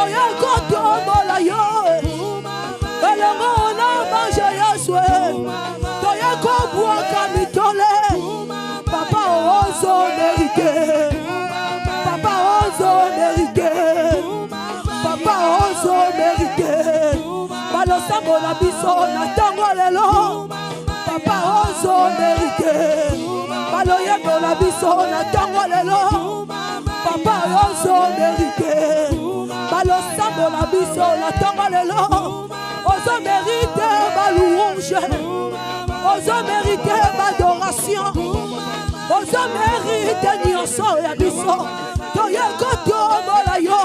toye kotombola yo elengo na manje Yesu toye kobwaka mitole papa ozo mérité papa ozo mérité papa ozo mérité balosambo na biso na tango lelo papa ozo mérité baloyembo na biso na tango lelo papa ozo mérité balosambo na biso na tango lelo ozo mérité balouange ozo mérité badoration ozo mérité nyonso ya biso toye kotombola yo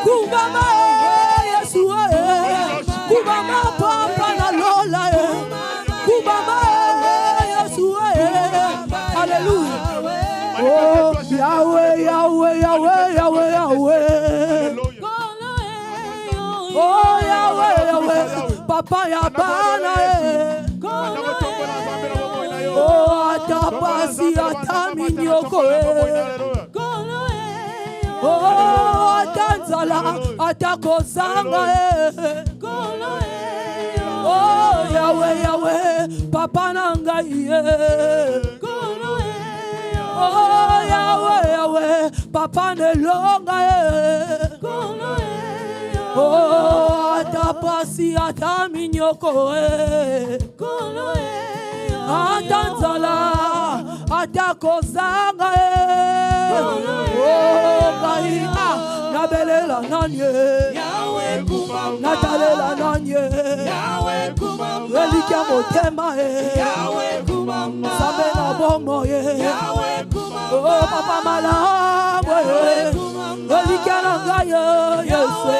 kubama Yesu kubama papa na lola kubama Yesu alléluia oh Yahweh Yahweh Yahweh Yahweh Yahweh oh Yahweh Yahweh papa ya bana oh atapasi ataminyoko oh atanzala atakozanga oh Yahweh Yahweh papa nangai oh Yahweh Yahweh papa nelonga oh atapasi ataminyoko atanzala atakozanga oh kai nabelela nanye natalela nanye relikia motema sabe na bongo oh papa malamu relikia na ngai Yesu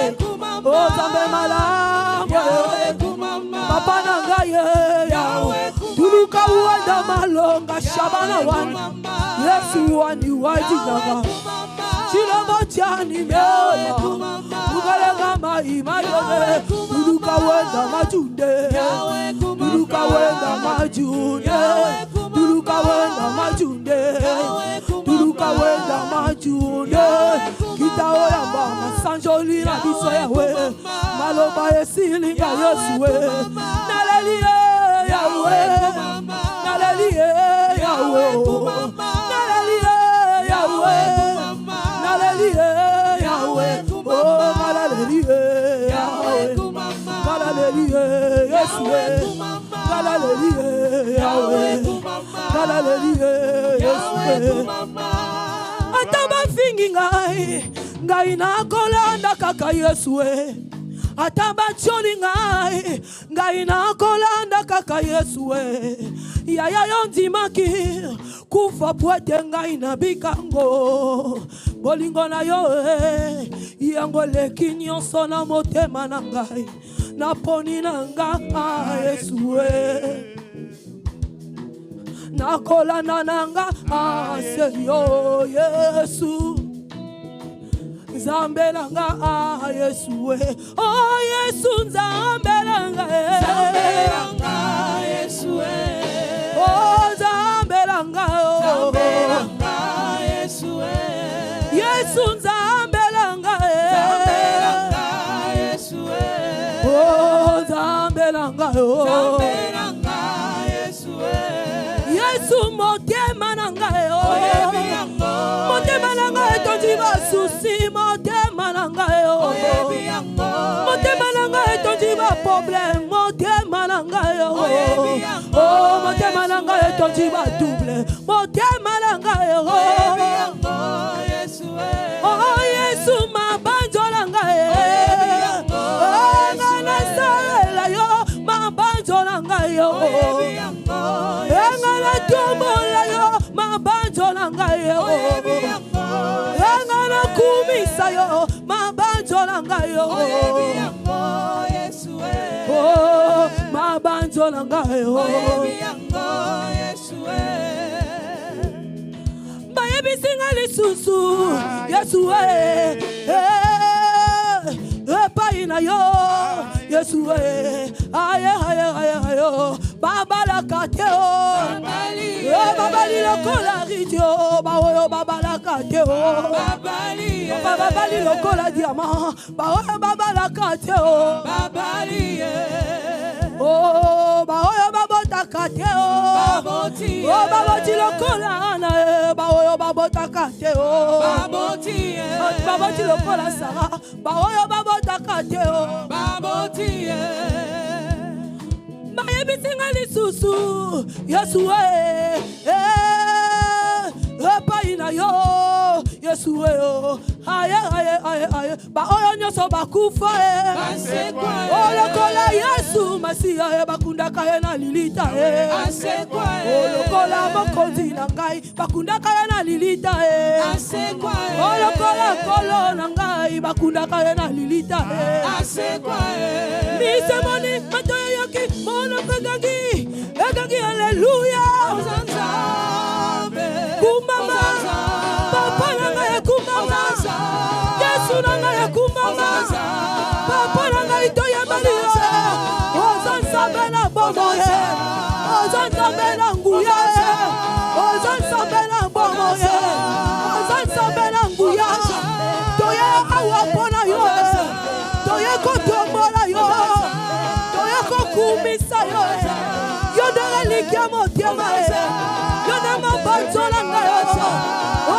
oh sabe malamu papa na ngai tuluka uenda malonga shabana wan Yesu wani wajinaga Chilombo chani meoya Ugalega maimayone Tuluka uenda majunde Tuluka uenda majunde Tuluka uenda majunde Tuluka uenda majunde Kita oya mama sanjoli na biso yawe Maloba esilinga Yesu Nalelie Yahweh Nalelie Yahweh Nalelie Yahweh Nalelie Yahweh oh Nalelie Yahweh Nalelie Yesu Nalelie Yahweh Nalelie Yesu Ataba fingi ngai na kolanda kaka Yesu atamba choli ngai na kolanda kaka Yesu yaya yondimaki kufa pwete ngai na bikango bolingo na yo yango leki nyonso na motema na ngai na poni na ngai Yesu na kolanda na ngai seyo Yesu Zambelanga Yesu oh Yesu Zambelanga Yesu oh Zambelanga Yesu Yesu Zambelanga Yesu oh Zambelanga Yesu Yesu motema nanga motema nanga etondi basusi motema nanga motema nanga etondi ba problème motema nanga oh motema nanga etondi ba double motema nanga oh Yesu mabanjo nanga oh ngana sala yo mabanjo nanga ngana tumbola yo mabanjo nanga ngana kumisa yo mabanjo nanga oh mabanjo nanga bayebi singa lisusu Yesu epai na yo Yesu aye baba la kateo babali lokola ritio baoyo baba la kate o babali lokola diamant baoyo babala kate o babali oh baoyo babota kate o baboti lokola na baoyo babota kate o baboti lokola Sara baoyo babota kate o baboti bayebisinga lisusu Yesu epai na yo Yesu aye baoyo nyonso bakufa olokola Yesu Masiya bakundaka ye na lilita olokola mokonzi na ngai bakundaka ye na lilita olokola kolo na ngai bakundaka ye na lilita misemoni matoyo yoki mono kagagi haleluya kumama papa na ngai kumama Yesu na ngai kumama papa na ngai toya maria ozansambe na bomo ozansambe na nguya ozansambe na bomo ozansambe na nguya toya awa pona yo toya kotombola yo toya kokumisa yo yodara likia motema yona mabanzola ngai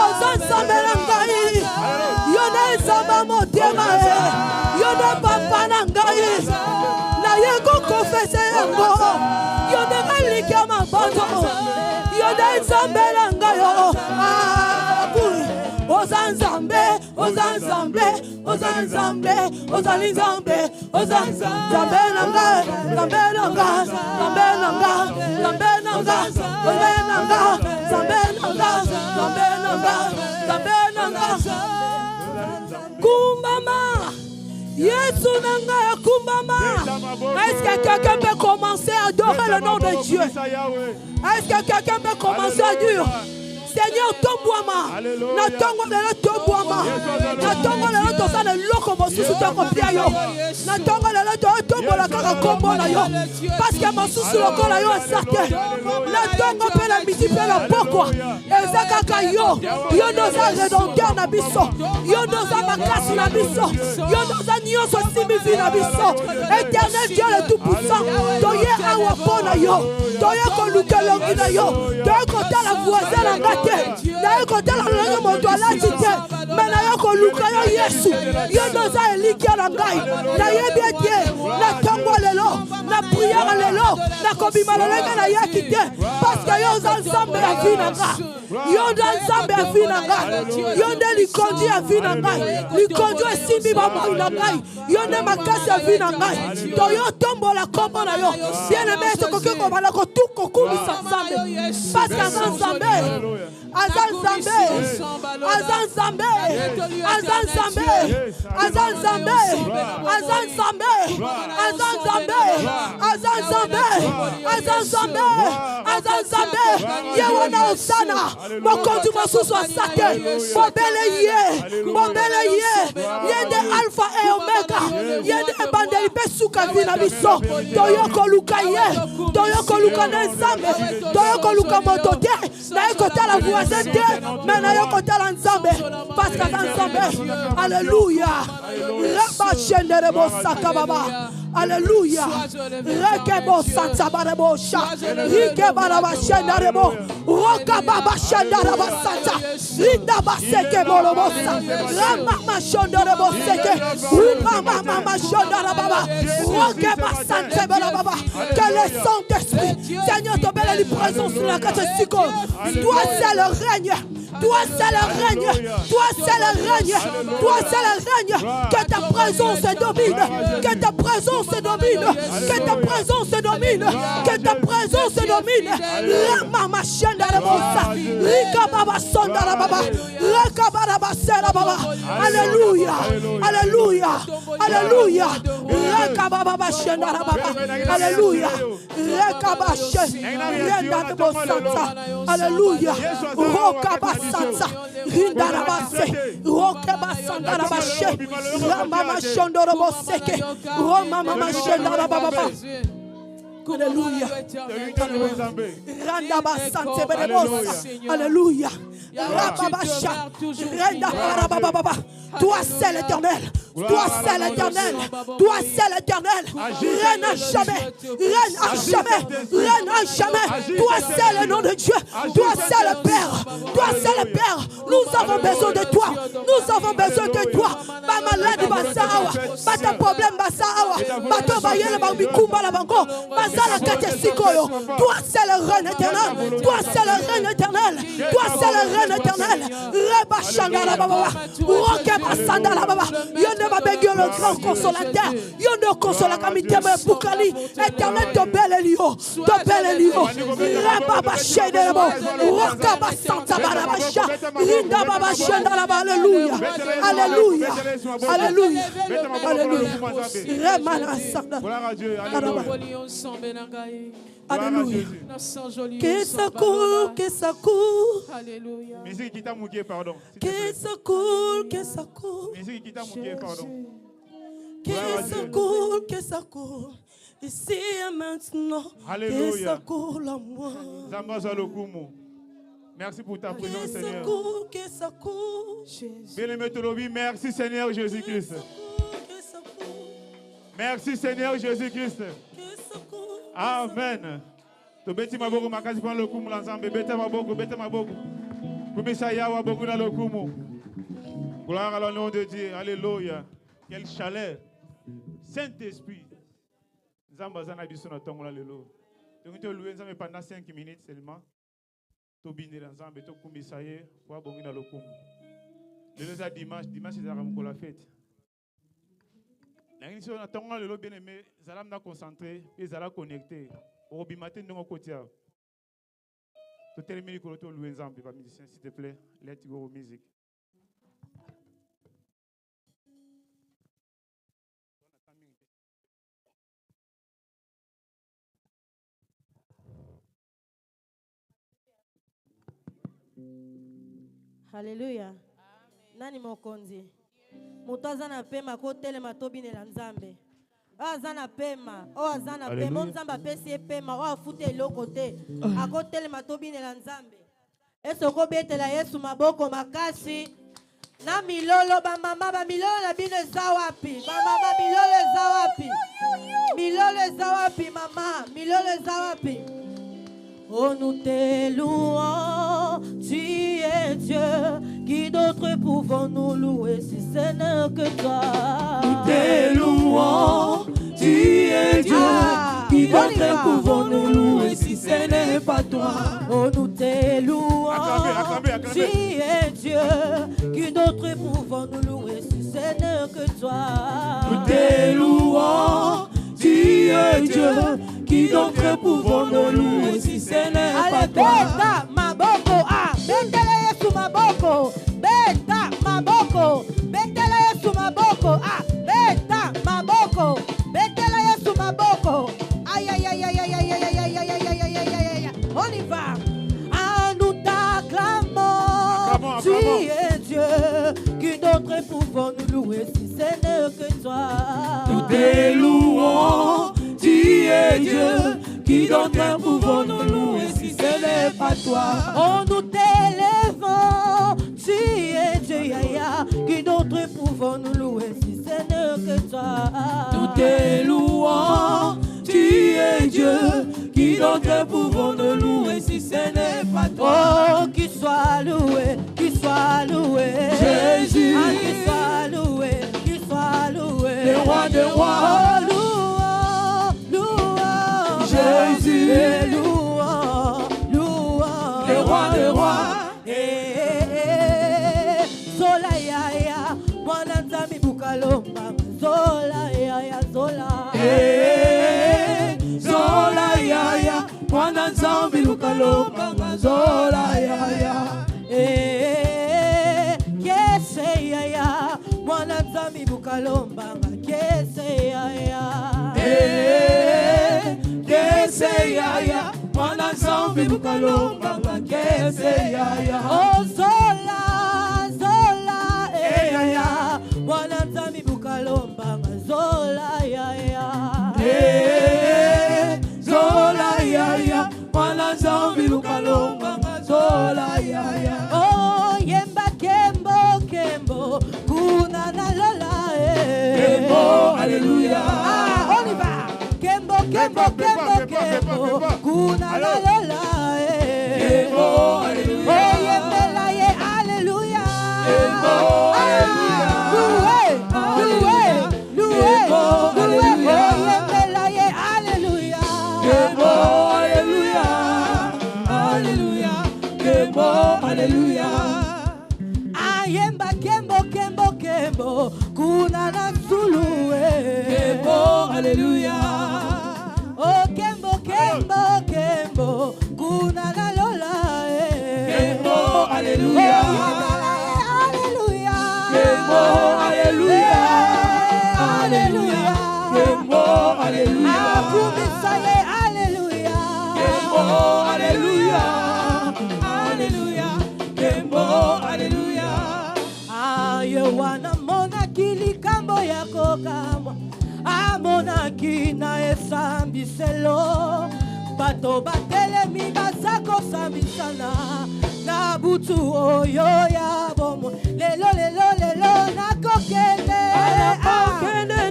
ozansambe na ngai yona ezamba motema yona papa na ngai na ye kokofese yango yona likia mabanzo yona ezambe na ngai ozanzambe ozanzambe ozanzambe ozalinzambe ozanzambe na ngai zambe na ngai zambe na ngai zambe na ngai zambe na ngai zambe na ngai zambe na ngai zambe na ngai kumbama Yesu na ngai kumbama. Est-ce que quelqu'un peut commencer à adorer le nom de Dieu? Est-ce que quelqu'un peut commencer à dire Seigneur, tomboama, na tongo lelo tomboama, na tongo lelo tosana loko mosusu tokopia yo, na tongo lelo tombola kaka kombo na yo, parce que mosusu lokola yo asate, na tongo pe la midi pe la pokwa, eza kaka yo, yo noza redondeur na biso, yo noza makasi na biso, yo noza nyonso simifi na biso, éternel Dieu le tout-puissant, toye awa pona yo, toye koluka longi na yo, toye kotala voisin na ngati. Na écouté la langue mon doigt la cité mais na yoko luka yo Yesu yo noza elikia na ngai na yebi tie na tongo lelo na prière lelo na kobima lenga na yakite parce que yo ensemble ya vinanga yo ensemble ya vinanga yo ne likondi ya vinanga likondi esimbi ba mo na ngai yo ne makasi ya vinanga to yo tombo la kombo na yo bien aimé ce que ko bala ko tout ko kumisa nzambe parce que ensemble Azan Zambe, Azan Zambe, Azan Zambe, Azan Zambe, Azan Zambe, Azan Zambe, Azan Zambe, Azan Zambe, Azan Zambe, Yewana Osana, Mokondu Masusu Asake, Mobele Ye, Yende Alpha et Omega, Yende Bande Ipesuka Vina Biso, Toyoko Luka Ye, Toyoko Luka Nezambe, Toyoko Luka Motote, Naekota la voix. Parce que ensemble, alléluia, alléluia, rekebo santabarebo sha, rikebaraba shendarebo, rokababa shendaraba santa, rindaba seke bolobosa, ramama shondarebo seke, mama shondarababa, rokeba santebarababa, que le Saint-Esprit, Seigneur, te belle les présence sur la catholique, toi seul règne. Toi seul règne, toi seul règne, toi seul règne, que ta présence domine, que ta présence domine, que ta présence domine, que ta présence domine. La mama chenda la bossa, rika baba sonda la baba, rika baba sera baba. Alléluia, alléluia, alléluia. Rika baba chenda la baba, alléluia. Rika baba chenda la bossa, alléluia. Roka baba Sansa, Rindarabase, Rokebasandarabache, Ramama Shondoroboseke, Romama Shendarababa. Alléluia. Alléluia. Toi c'est l'Éternel. Toi c'est l'Éternel. Toi c'est l'Éternel. Reine à jamais. Reine à jamais. Reine à jamais. Toi c'est le nom de Dieu. Toi c'est le Père. Toi c'est le Père. Nous avons besoin de toi. Nous avons besoin de toi. Ma maladie basawa. Ma ta problème basawa. Ma to bayele ba mikumba la bango. Bazala kate sikoyo. Toi c'est le reine éternel. Toi c'est le reine éternel. Toi c'est le reine éternel. Reba shangala baba. Roke basanda la baba. Yonde babegyo le grand consolateur. Yonde consola kamite me bukali. Éternel to bel Elio. To bel Elio. Reba ba shede la baba. Roka basanta baba basha. Rinda baba shenda la baba. Alléluia. Alléluia. Alléluia. Alléluia. Remana sanda. Alléluia. Que ça coule, que ça coule. Alléluia. Musique qui t'a mouillé, pardon. Que ça coule, que ça coule. Musique qui t'a mouillé, pardon. Que ça coule, que ça coule. Ici et maintenant. Alléluia. Que ça coule en moi. Merci pour ta présence, Seigneur. Que ça coule. Bien-aimé Tolobi, merci Seigneur Jésus-Christ. Merci Seigneur Jésus-Christ. Amen. To beti maboko makazi kwa lokumu la nzambe beta maboko kumisa yawa boko na lokumu. Gloire à nom de Dieu. Alléluia. Quelle chaleur. Saint-Esprit. Nzamba zana biso na tongo la lelo. Donc to louer nzambe pendant 5 minutes seulement. To binde la nzambe to kumisa ye kwa bongi na lokumu. Lelo za dimanche ezaka mokolo fête. Na ngi so na tongo lelo bien aimé, zala na concentré et zala connecté. Au bimatin de mon côté. Tu termines le côté louer ensemble, musicien, s'il te plaît. Let's go music. Alléluia. Nani mokonzi. Mutoza na pema ko telema tobine la nzambe. Azana pema, azana pema, nzamba pesi pema, afute eloko te. Akotelema tobinela nzambe. Esoko betela Yesu maboko makasi. Na milolo ba mama ba milolo na bino zawapi. Ba mama milolo zawapi. Milolo zawapi mama, milolo zawapi. Oh nous te louons, tu es Dieu, qui d'autre pouvons-nous louer si ce n'est que toi. Nous te louons, tu es Dieu, qui d'autre pouvons-nous louer si ce n'est pas toi. Oh nous te louons, tu es Dieu, qui d'autre pouvons-nous louer si ce n'est que toi. Nous te louons, tu es Dieu, qui d'autre pouvons-nous louer si ce n'est pas toi. Beta maboko, betele Yesu maboko, beta maboko, betele Yesu maboko, beta maboko, betele Yesu maboko. Aïe aïe aïe aïe aïe aïe aïe aïe aïe aïe aïe aïe aïe. On y va. Nous t'acclamons, tu es Dieu, qui d'autre pouvons-nous louer si ce n'est que toi. Nous te louons, tu es Dieu, qui d'autre pouvons-nous louer si ce n'est pas toi. Oh nous t'élèvons, tu es Dieu, yaya, qui d'autre pouvons-nous louer si ce n'est que toi. Nous te louons, tu es Dieu, qui d'autre pouvons-nous louer si ce n'est pas toi. Oh qu'il soit loué, Jésus, qu'il soit loué, le roi des rois. Oh louange, Jésus, louange, le roi des rois. Zola yaya, mwana nzambi bukalomba, zola yaya, zola. Zola yaya, mwana nzambi bukalomba, zola yaya. Kese yaya, mwana nzambi bukalomba, kese yaya. Kese yaya, mwana nzambi bukalomba, kese yaya. Oh zola, yaya, mwana nzambi bukalomba, zola yaya. pas. kuna na Alors. lola Kembo, alléluia. oyembela ye alléluia Kembo, alléluia. loué alléluia. oyembela ye alléluia Kembo, alléluia. Alléluia. Kembo, alléluia. ayemba kembo kuna na zulu Kembo, alléluia. oh kembo kuna na lola Kembo, alléluia. alléluia Kembo, alléluia. alléluia Kembo, alléluia. akumisa ye alléluia Kembo, alléluia. Alléluia. Kembo, alléluia. aye wana monaki likambo ya kokamwa amonaki na esambiselo bato batelemi baza kosambisana na butu oyo ya bomo lelo nakokende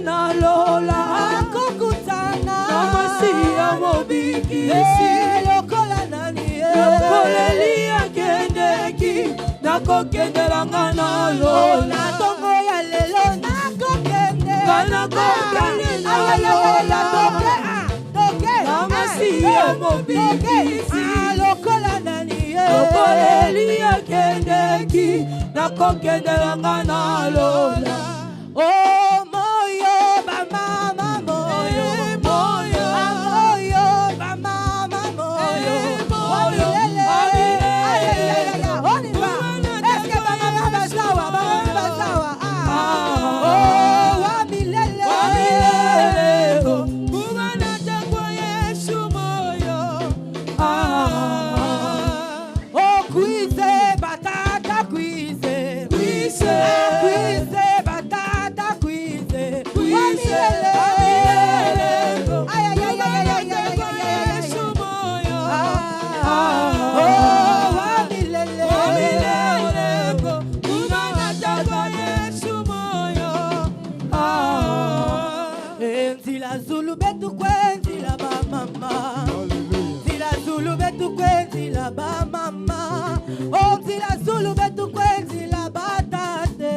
na lola akokutana Na mwasi ya mobikisi. lokola nani Lokoleli akendeki, nakokendelanga na lola. na tongo ya lelo nakokende Nga nakokende na lola. Na mwasi ya mobikisi. lokola nani Lokoleli akendeki, nakokendelanga na lola. oh moyo bamama moyo Moyo. moyo bamama moyo Moyo. Wamilele. Wamilele. Ay, ay, ay, ay, ay. On y va. Est-ce que bamama basawa oh wamilele Wamileleko, kumanacha kwa Yesu moyo. oh kwize batata kwize Kwize. kwize batata kwize Kwize. wamilele Wamileleko, ay ay ay ay ay ay kumanacha ay kwa Yesu moyo. oh wamilele Wamileleko, kumanacha kwa Yesu moyo. enzila zulu betu kwenzila bamama Alléluia. Zila Zulu betu kwenzila ba mama oh Zila Zulu betu kwenzila batate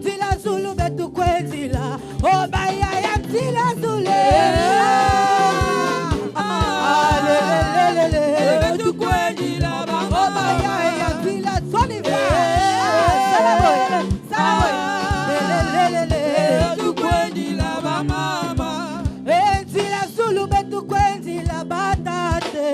Zila Zulu betu kwenzila oh bayaya Zila Zulu alelelele Betu kwendila ba oh mama. bayaya Zila Soliva salaboy lelelele Betu kwendila ba mama. Zila Zulu betu kwenzila batate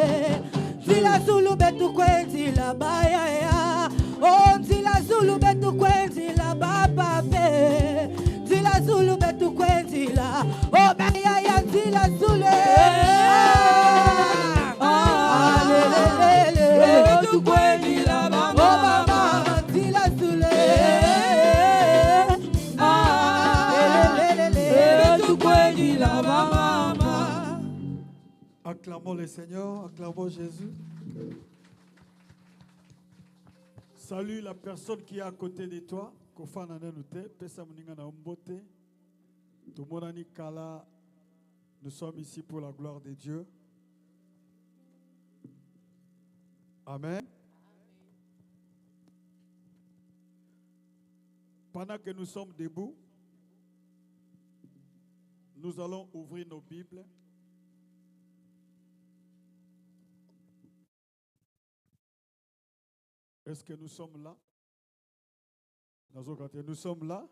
Zila Zulu betu kwenzila bayaya oh Zila Zulu betu kwenzila bapape Zila Zulu betu kwenzila oh bayaya Zila Zulu alelelele Betu kwendila ba oh mama. mama Zila Zulu alelelele Betu kwendila ba mama. Acclamons le Seigneur, acclamons Jésus. Salue la personne qui est à côté de toi. Kofana nanute, pesa muninga na umbote. Tumonani kala. Nous sommes ici pour la gloire de Dieu. Amen. Pendant que nous sommes debout, nous allons ouvrir nos Bibles. Est-ce que nous sommes là? Nous sommes là.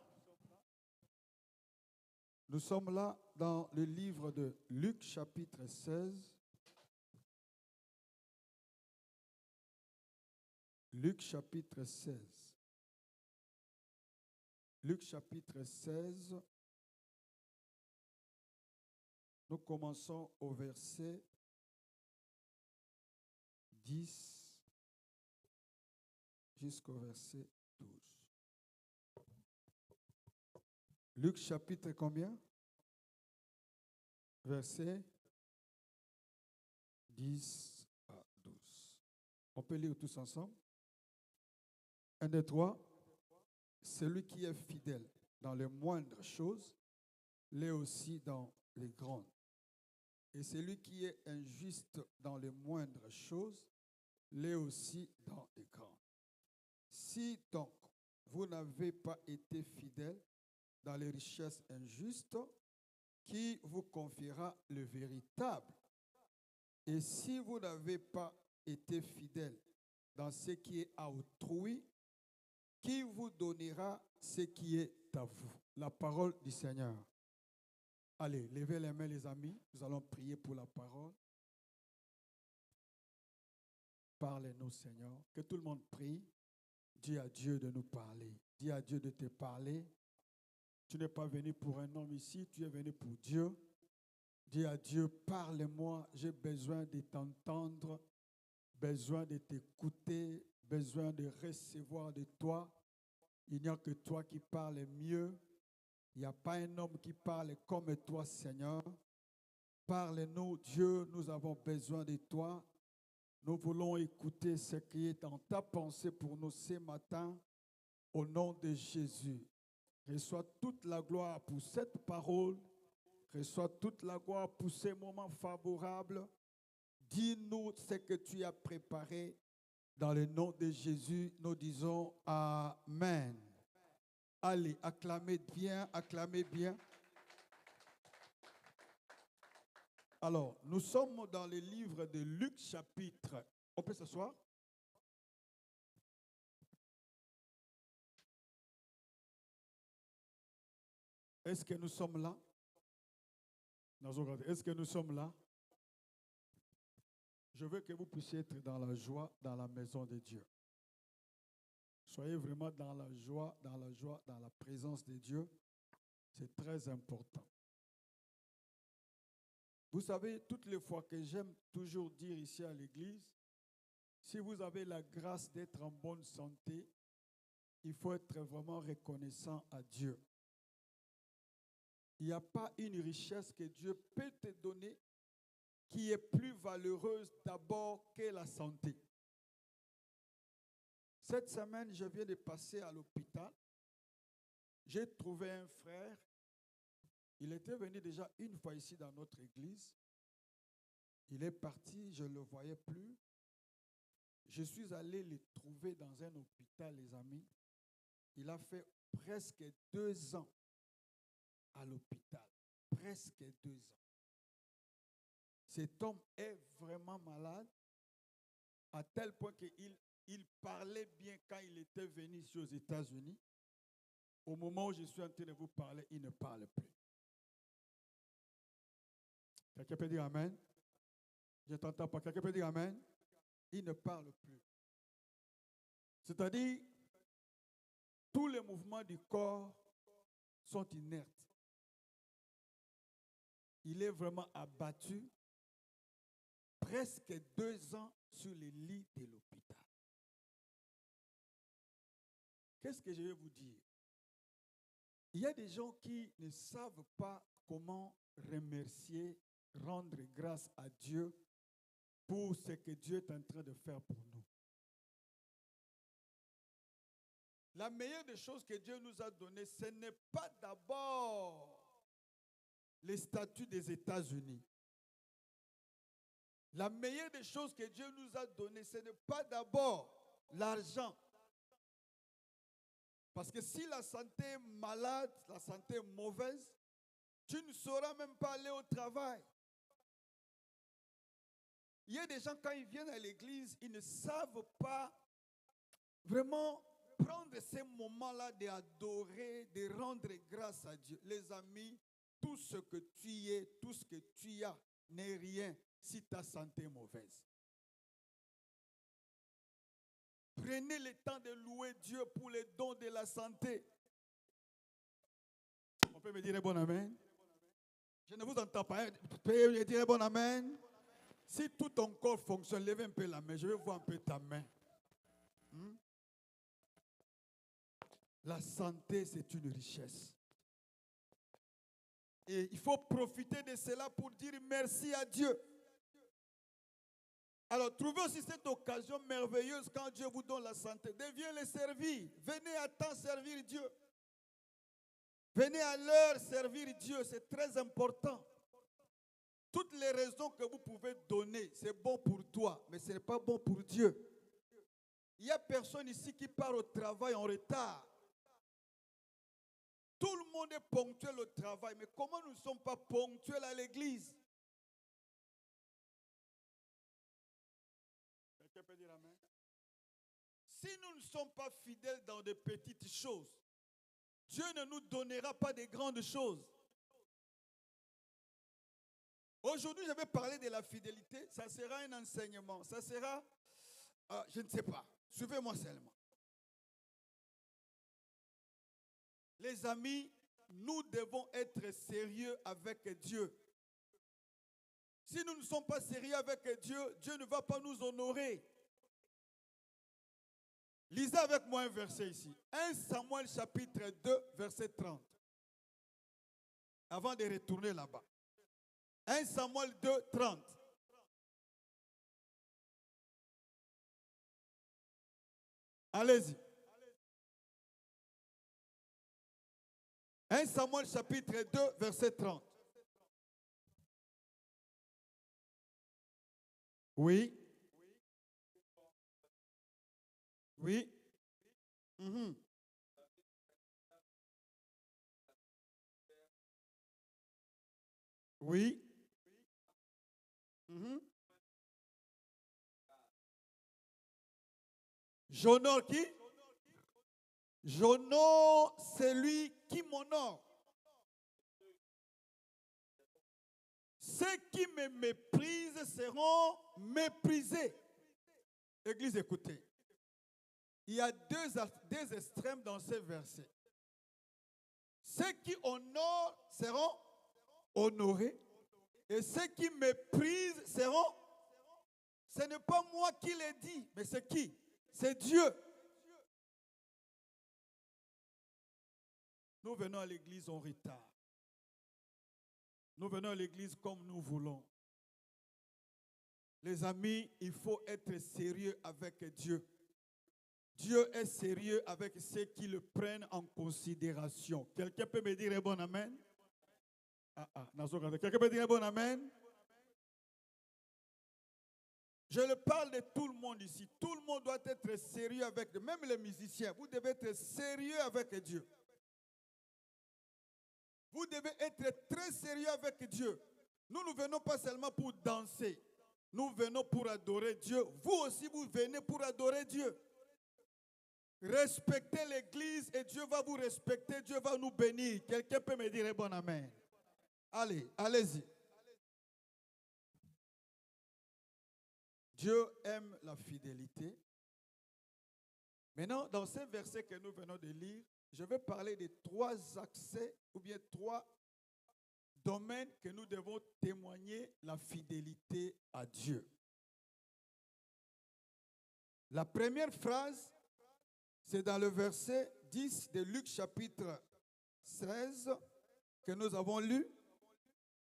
Nous sommes là dans le livre de Luc chapitre 16. Luc chapitre 16. Luc chapitre 16. Nous commençons au verset 10 jusqu'au verset 12. Luc chapitre combien? Verset 10 à 12. On peut lire tous ensemble. 1, 2, 3. Celui qui est fidèle dans les moindres choses, l'est aussi dans les grandes. Et celui qui est injuste dans les moindres choses, l'est aussi dans les grandes. Si donc vous n'avez pas été fidèle dans les richesses injustes, qui vous confiera le véritable? Et si vous n'avez pas été fidèle dans ce qui est à autrui, qui vous donnera ce qui est à vous? La parole du Seigneur. Allez, levez les mains, les amis. Nous allons prier pour la parole. Parlez-nous, Seigneur. Que tout le monde prie. Dis à Dieu de nous parler. Dis à Dieu de te parler. Tu n'es pas venu pour un homme ici, tu es venu pour Dieu. Dis à Dieu, parle-moi, j'ai besoin de t'entendre, besoin de t'écouter, besoin de recevoir de toi. Il n'y a que toi qui parles mieux. Il n'y a pas un homme qui parle comme toi, Seigneur. Parle-nous, Dieu, nous avons besoin de toi. Nous voulons écouter ce qui est dans ta pensée pour nous ce matin, au nom de Jésus. Reçois toute la gloire pour cette parole. Reçois toute la gloire pour ces moments favorables. Dis-nous ce que tu as préparé. Dans le nom de Jésus, nous disons Amen. Allez, acclamez bien, acclamez bien. Alors, nous sommes dans le livre de Luc chapitre. On peut s'asseoir? Est-ce que nous sommes là? Est-ce que nous sommes là? Je veux que vous puissiez être dans la joie, dans la maison de Dieu. Soyez vraiment dans la joie, dans la joie, dans la présence de Dieu. C'est très important. Vous savez, toutes les fois que j'aime toujours dire ici à l'église, si vous avez la grâce d'être en bonne santé, il faut être vraiment reconnaissant à Dieu. Il n'y a pas une richesse que Dieu peut te donner qui est plus valeureuse d'abord que la santé. Cette semaine, je viens de passer à l'hôpital. J'ai trouvé un frère. Il était venu déjà une fois ici dans notre église. Il est parti, je ne le voyais plus. Je suis allé le trouver dans un hôpital, les amis. Il a fait presque 2 ans à l'hôpital. Presque 2 ans. Cet homme est vraiment malade, à tel point qu'il parlait bien quand il était venu ici aux États-Unis. Au moment où je suis en train de vous parler, il ne parle plus. Quelqu'un peut dire Amen? Je ne t'entends pas. Quelqu'un peut dire Amen? Il ne parle plus. C'est-à-dire, tous les mouvements du corps sont inertes. Il est vraiment abattu. Presque 2 ans sur les lits de l'hôpital. Qu'est-ce que je vais vous dire? Il y a des gens qui ne savent pas comment remercier, rendre grâce à Dieu pour ce que Dieu est en train de faire pour nous. La meilleure des choses que Dieu nous a données, ce n'est pas d'abord les statuts des États-Unis. La meilleure des choses que Dieu nous a données, ce n'est pas d'abord l'argent. Parce que si la santé est malade, la santé est mauvaise, tu ne sauras même pas aller au travail. Il y a des gens, quand ils viennent à l'église, ils ne savent pas vraiment prendre ces moments-là d'adorer, de rendre grâce à Dieu. Les amis, tout ce que tu es, tout ce que tu as n'est rien si ta santé est mauvaise. Prenez le temps de louer Dieu pour les dons de la santé. On peut me dire bon amen? Je ne vous entends pas. Vous pouvez me dire bon amen? Si tout ton corps fonctionne, lève un peu la main. Je vais voir un peu ta main. La santé, c'est une richesse. Et il faut profiter de cela pour dire merci à Dieu. Alors, trouvez aussi cette occasion merveilleuse quand Dieu vous donne la santé. Deviens les servir. Venez à temps servir Dieu. Venez à l'heure servir Dieu. C'est très important. Toutes les raisons que vous pouvez donner, c'est bon pour toi, mais ce n'est pas bon pour Dieu. Il n'y a personne ici qui part au travail en retard. Tout le monde est ponctuel au travail, mais comment nous ne sommes pas ponctuels à l'église? Quelqu'un peut dire amen? Si nous ne sommes pas fidèles dans de petites choses, Dieu ne nous donnera pas de grandes choses. Aujourd'hui, je vais parler de la fidélité. Ça sera un enseignement. Ça sera, je ne sais pas. Suivez-moi seulement. Les amis, nous devons être sérieux avec Dieu. Si nous ne sommes pas sérieux avec Dieu, Dieu ne va pas nous honorer. Lisez avec moi un verset ici. 1 Samuel chapitre 2, verset 30. Avant de retourner là-bas. 1 Samuel 2, 30. Allez-y. 1 Samuel chapitre 2, verset 30. Oui. Oui. Oui. J'honore qui? J'honore celui qui m'honore. Ceux qui me méprisent seront méprisés. Église, écoutez. Il y a deux extrêmes dans ce verset. Ceux qui honorent seront honorés. Et ceux qui méprisent seront... Ce n'est pas moi qui l'ai dit, mais c'est qui? C'est Dieu. Nous venons à l'église en retard. Nous venons à l'église comme nous voulons. Les amis, il faut être sérieux avec Dieu. Dieu est sérieux avec ceux qui le prennent en considération. Quelqu'un peut me dire un bon amen? Quelqu'un peut dire un bon amen? Je le parle de tout le monde ici. Tout le monde doit être sérieux avec Dieu. Même les musiciens, vous devez être sérieux avec Dieu. Vous devez être très sérieux avec Dieu. Nous ne venons pas seulement pour danser. Nous venons pour adorer Dieu. Vous aussi, vous venez pour adorer Dieu. Respectez l'église et Dieu va vous respecter. Dieu va nous bénir. Quelqu'un peut me dire un bon amen? Allez, allez-y. Dieu aime la fidélité. Maintenant, dans ces versets que nous venons de lire, je vais parler de 3 accès ou bien 3 domaines que nous devons témoigner la fidélité à Dieu. La première phrase, c'est dans le verset 10 de Luc chapitre 16 que nous avons lu.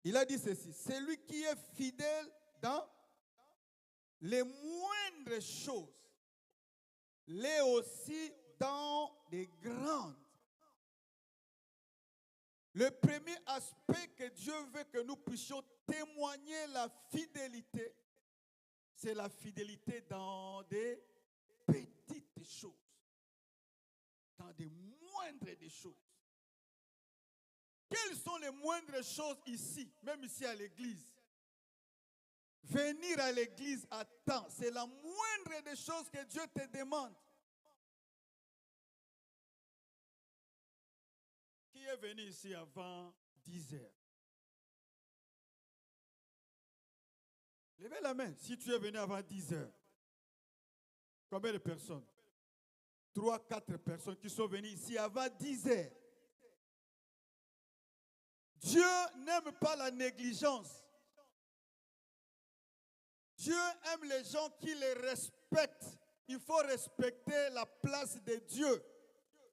Il a dit ceci: celui qui est fidèle dans les moindres choses, l'est aussi dans les grandes. Le premier aspect que Dieu veut que nous puissions témoigner la fidélité, c'est la fidélité dans des petites choses, dans des moindres des choses. Quelles sont les moindres choses ici, même ici à l'église? Venir à l'église à temps, c'est la moindre des choses que Dieu te demande. Qui est venu ici avant 10 heures? Levez la main si tu es venu avant 10 heures. Combien de personnes? 3, 4 personnes qui sont venues ici avant 10 heures. Dieu n'aime pas la négligence. Dieu aime les gens qui les respectent. Il faut respecter la place de Dieu.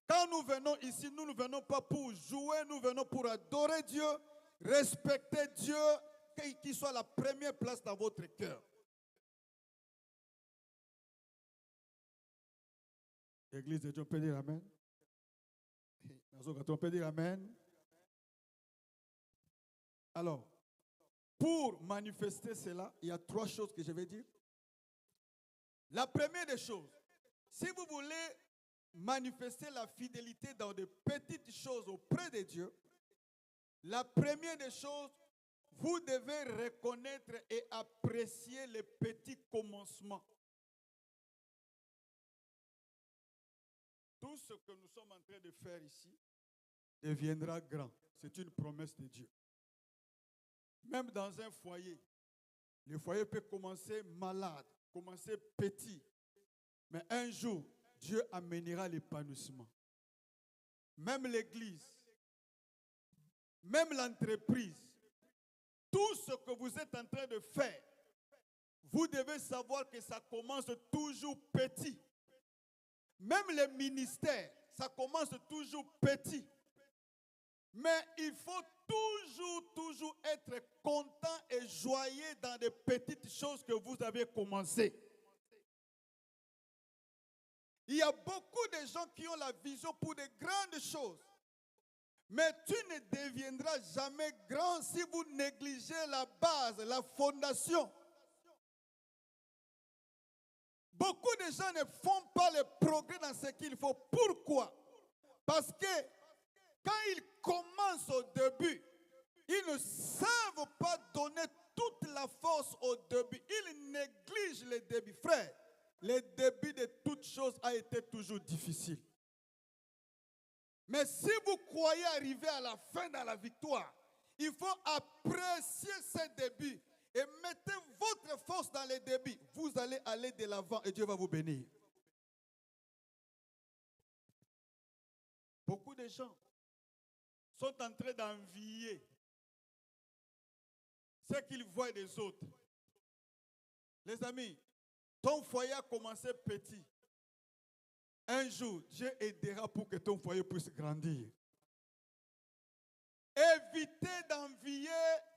Quand nous venons ici, nous ne venons pas pour jouer, nous venons pour adorer Dieu, respecter Dieu, qu'il soit la première place dans votre cœur. Église de Dieu, on peut dire amen? On peut dire amen? Alors, Pour manifester cela, il y a 3 choses que je vais dire. La première des choses, si vous voulez manifester la fidélité dans de petites choses auprès de Dieu, la première des choses, vous devez reconnaître et apprécier les petits commencements. Tout ce que nous sommes en train de faire ici deviendra grand. C'est une promesse de Dieu. Même dans un foyer, le foyer peut commencer malade, commencer petit, mais un jour, Dieu amènera l'épanouissement. Même l'église, même l'entreprise, tout ce que vous êtes en train de faire, vous devez savoir que ça commence toujours petit. Même les ministères, ça commence toujours petit. Mais il faut toujours être content et joyeux dans des petites choses que vous avez commencées. Il y a beaucoup de gens qui ont la vision pour de grandes choses. Mais tu ne deviendras jamais grand si vous négligez la base, la fondation. Beaucoup de gens ne font pas le progrès dans ce qu'il faut. Pourquoi? Parce que quand ils commencent au début, ils ne savent pas donner toute la force au début. Ils négligent le début. Frère, le début de toute chose a été toujours difficile. Mais si vous croyez arriver à la fin dans la victoire, il faut apprécier ce début et mettez votre force dans le début. Vous allez aller de l'avant et Dieu va vous bénir. Beaucoup de gens sont en train d'envier ce qu'ils voient des autres. Les amis, ton foyer a commencé petit. Un jour, Dieu aidera pour que ton foyer puisse grandir. Évitez d'envier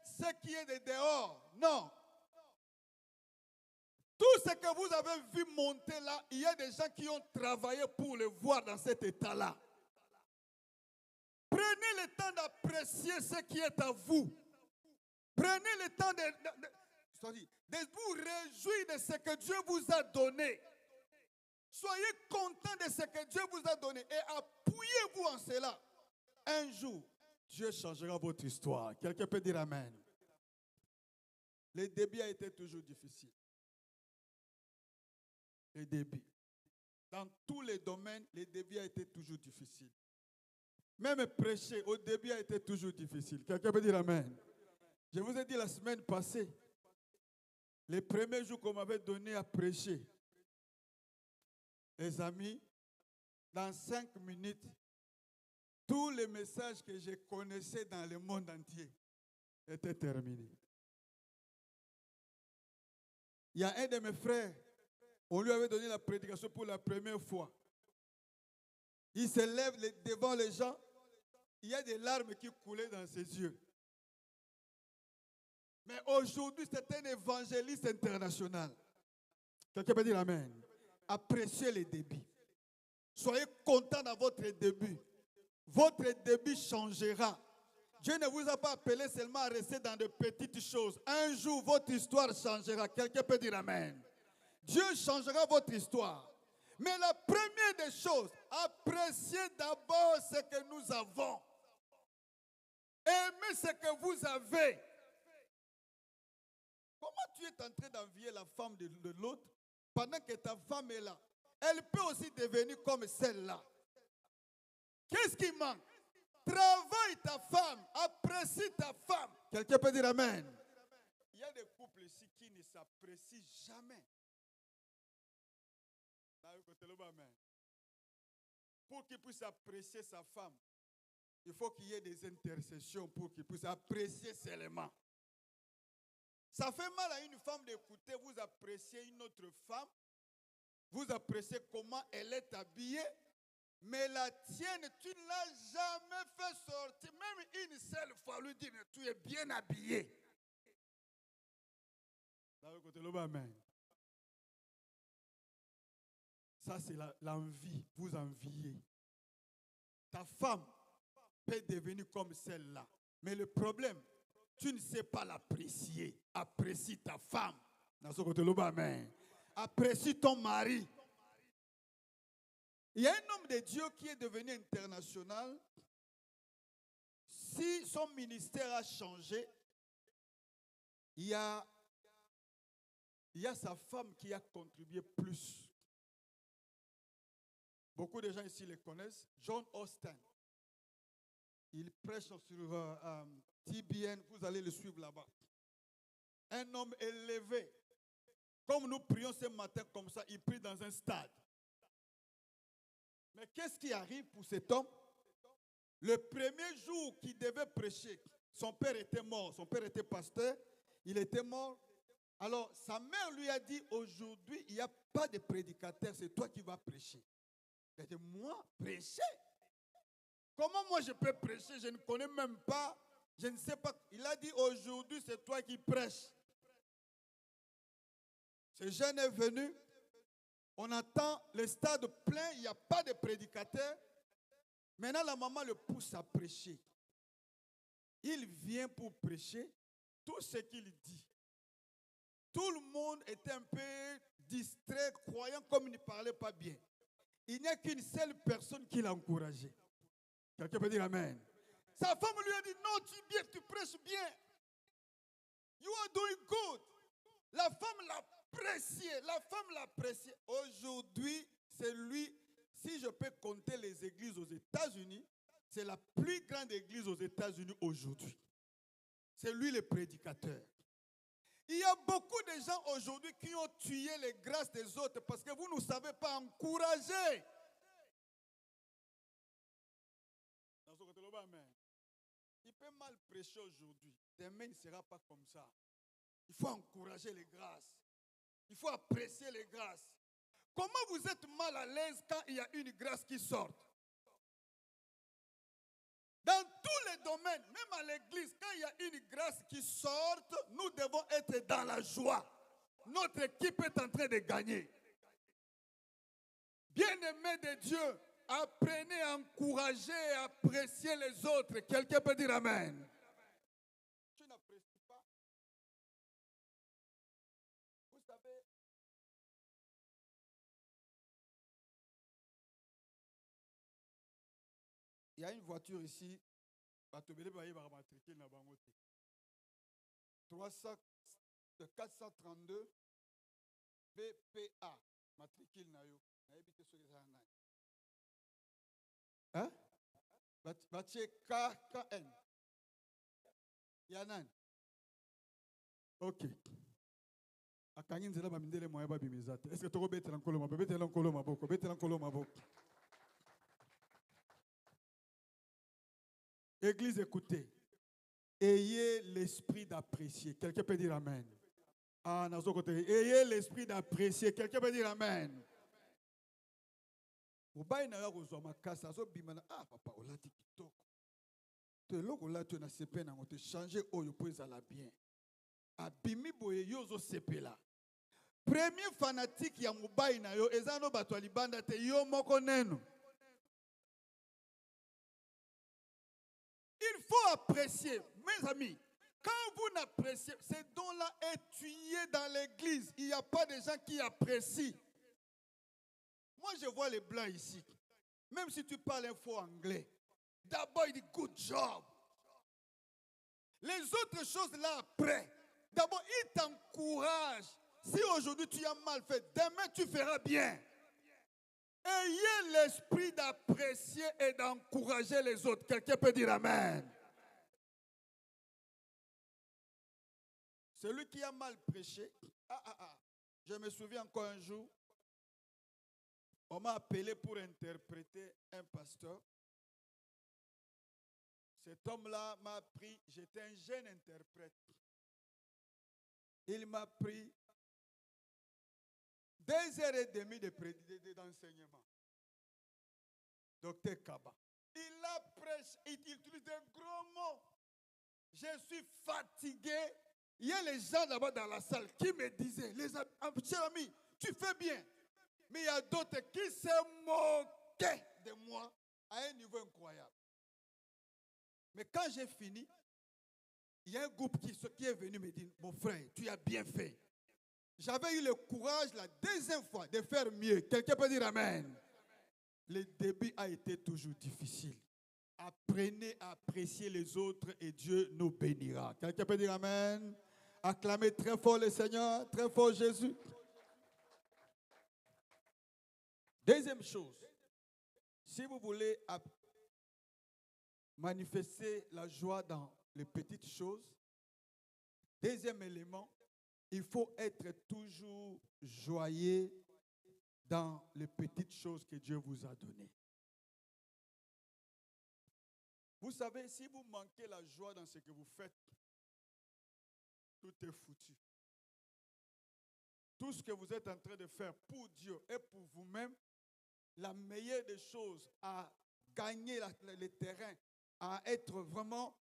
ce qui est de dehors. Non. Tout ce que vous avez vu monter là, il y a des gens qui ont travaillé pour le voir dans cet état-là. Prenez le temps d'apprécier ce qui est à vous. Prenez le temps de vous réjouir de ce que Dieu vous a donné. Soyez content de ce que Dieu vous a donné et appuyez-vous en cela. Un jour, Dieu changera votre histoire. Quelqu'un peut dire Amen. Le début a été toujours difficile. Le début. Dans tous les domaines, le début a été toujours difficile. Même prêcher au début a été toujours difficile. Quelqu'un peut dire Amen. Je vous ai dit la semaine passée, les premiers jours qu'on m'avait donné à prêcher, les amis, dans 5 minutes, tous les messages que je connaissais dans le monde entier étaient terminés. Il y a un de mes frères, on lui avait donné la prédication pour la première fois. Il se lève devant les gens, il y a des larmes qui coulaient dans ses yeux. Mais aujourd'hui, c'est un évangéliste international. Quelqu'un peut dire Amen. Appréciez les débits. Soyez content dans votre début. Votre début changera. Dieu ne vous a pas appelé seulement à rester dans de petites choses. Un jour, votre histoire changera. Quelqu'un peut dire Amen. Dieu changera votre histoire. Mais la première des choses, appréciez d'abord ce que nous avons. Aimez ce que vous avez. Comment tu es en train d'envier la femme de l'autre pendant que ta femme est là? Elle peut aussi devenir comme celle-là. Qu'est-ce qui manque? Travaille ta femme, apprécie ta femme. Quelqu'un peut dire Amen. Il y a des couples ici qui ne s'apprécient jamais. Pour qu'il puisse apprécier sa femme, il faut qu'il y ait des intercessions pour qu'il puisse apprécier seulement. Ça fait mal à une femme d'écouter, vous appréciez une autre femme, vous appréciez comment elle est habillée, mais la tienne, tu ne l'as jamais fait sortir, même une seule fois, lui dire, tu es bien habillé. Ça, c'est l'envie, vous enviez. Ta femme peut devenir comme celle-là. Mais le problème, tu ne sais pas l'apprécier. Apprécie ta femme. Dans ce côté, amen. Apprécie ton mari. Il y a un homme de Dieu qui est devenu international. Si son ministère a changé, il y a sa femme qui a contribué plus. Beaucoup de gens ici le connaissent. John Austin. Il prêche sur TBN. Vous allez le suivre là-bas. Un homme élevé. Comme nous prions ce matin comme ça, il prie dans un stade. Mais qu'est-ce qui arrive pour cet homme? Le premier jour qu'il devait prêcher, son père était mort. Son père était pasteur. Il était mort. Alors, sa mère lui a dit, aujourd'hui, il n'y a pas de prédicateur, c'est toi qui vas prêcher. Il a dit, moi, prêcher? Comment moi je peux prêcher? Je ne connais même pas, je ne sais pas. Il a dit, aujourd'hui, c'est toi qui prêches. Ce jeune est venu, on attend le stade plein, il n'y a pas de prédicateur. Maintenant, la maman le pousse à prêcher. Il vient pour prêcher tout ce qu'il dit. Tout le monde était un peu distrait, croyant comme il ne parlait pas bien. Il n'y a qu'une seule personne qui l'a encouragé. Quelqu'un peut dire amen. Sa femme lui a dit, non, tu prêches bien. You are doing good. La femme l'appréciait. La femme l'appréciait. Aujourd'hui, c'est lui, si je peux compter les églises aux États-Unis, c'est la plus grande église aux États-Unis aujourd'hui. C'est lui le prédicateur. Il y a beaucoup de gens aujourd'hui qui ont tué les grâces des autres parce que vous ne savez pas encourager. Dans ce côté-là, amen. Il peut mal prêcher aujourd'hui. Demain, il ne sera pas comme ça. Il faut encourager les grâces. Il faut apprécier les grâces. Comment vous êtes mal à l'aise quand il y a une grâce qui sort? Dans tous les domaines, même à l'église, quand il y a une grâce qui sort, nous devons être dans la joie. Notre équipe est en train de gagner. Bien-aimés de Dieu, apprenez à encourager et à apprécier les autres. Quelqu'un peut dire amen. Tu n'apprécies pas. Vous savez, il y a une voiture ici, 432 BPA, matricule na yo. Hein? Batie KN. Yanan. Ok. Akanyi nzela bamindele moya babimizate. Est-ce que tu betela nkolo maboko? Betela nkolo maboko. Betela nkolo maboko. Église, écoutez. Ayez l'esprit d'apprécier. Quelqu'un peut dire amen. Ah, dans ce côté. Ayez l'esprit d'apprécier. Quelqu'un peut dire amen. Ah, papa, on l'a dit kitoko. Tu es là, tu as CP, tu as changé, tu peux aller bien. Abimi boye yozo CP là. Premier fanatique ya mobile na yo, ezano bato libanda te yo moko nenu. Il faut apprécier, mes amis. Quand vous n'appréciez, ces dons-là est tué dans l'église. Il n'y a pas de gens qui apprécient. Moi, je vois les blancs ici. Même si tu parles un faux anglais, d'abord, il dit good job. Les autres choses là après, d'abord, il t'encourage. Si aujourd'hui tu as mal fait, demain tu feras bien. Ayez l'esprit d'apprécier et d'encourager les autres. Quelqu'un peut dire amen. Celui qui a mal prêché, je me souviens encore un jour, on m'a appelé pour interpréter un pasteur. Cet homme-là m'a pris, j'étais un jeune interprète. Il m'a pris 2h30 d'enseignement. Docteur Kaba. Il a prêché, il utilise de gros mots. Je suis fatigué. Il y a les gens là-bas dans la salle qui me disaient, cher ami, tu fais bien. Mais il y a d'autres qui se moquaient de moi à un niveau incroyable. Mais quand j'ai fini, Il y a un groupe qui est venu me dire, mon frère, tu as bien fait. J'avais eu le courage la deuxième fois de faire mieux. Quelqu'un peut dire Amen. Le début a été toujours difficile. Apprenez à apprécier les autres et Dieu nous bénira. Quelqu'un peut dire Amen. Acclamez très fort le Seigneur, très fort Jésus. Deuxième chose, si vous voulez manifester la joie dans les petites choses, deuxième élément, il faut être toujours joyeux dans les petites choses que Dieu vous a données. Vous savez, si vous manquez la joie dans ce que vous faites, tout est foutu. Tout ce que vous êtes en train de faire pour Dieu et pour vous-même, la meilleure des choses à gagner le terrain, à être vraiment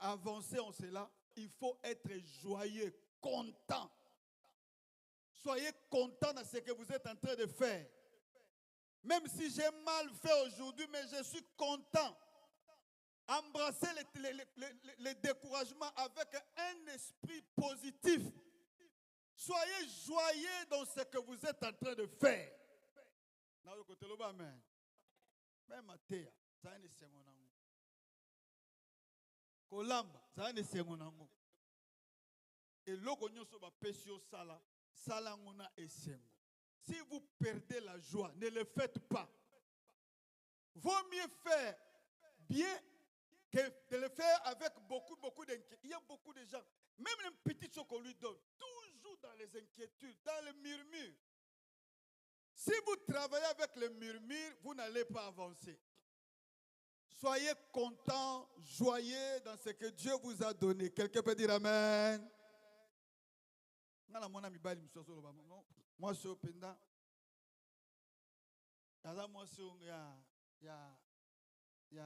avancé en cela, il faut être joyeux, content. Soyez content dans ce que vous êtes en train de faire. Même si j'ai mal fait aujourd'hui, mais je suis content. Embrassez le découragement avec un esprit positif. Soyez joyeux dans ce que vous êtes en train de faire. Amen. Même Mathéa, ça ne c'est mon amour. Kolamba, ça ne c'est mon amour. Et l'ogonyo soba pesio sala, sala ngona esengo. Si vous perdez la joie, ne le faites pas. Vaut mieux faire bien que de le faire avec beaucoup d'inquiétudes. Il y a beaucoup de gens, même les petites choses qu'on lui donne, toujours dans les inquiétudes, dans le murmure. Si vous travaillez avec le murmure, vous n'allez pas avancer. Soyez content, joyeux dans ce que Dieu vous a donné. Quelqu'un peut dire Amen. Moi, je suis au Penda. Il y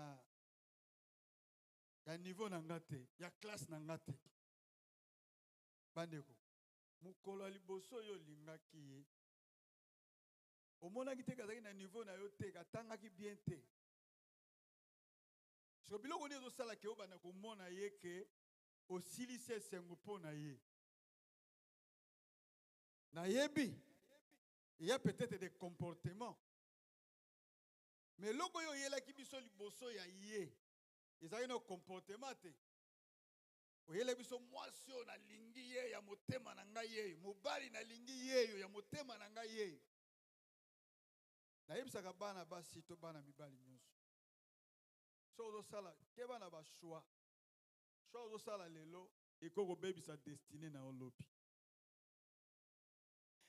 a niveau nangate, il y a classe nangate. Bandeko. Mukolo liboso yo lingaki. Omona kite kazaki na niveau na yo te katanga ki bien te. So biloko ni zo sala ke obana ko mona ye ke osilise sengo pona ye. Na yebi. Il y a peut-être des comportements. Mais logo yo yela ki biso liboso ya ye. Ils ont un comportement. Oyele biso mwasi o na lingi ye ya motema na ngai ye, mobali na lingi ye ya motema na ngai ye. Na yebisaka bana basi to bana mibali nyonso. So ozo sala ke bana ba choix. So ozo sala lelo ekoko bebisa destinée na olobi.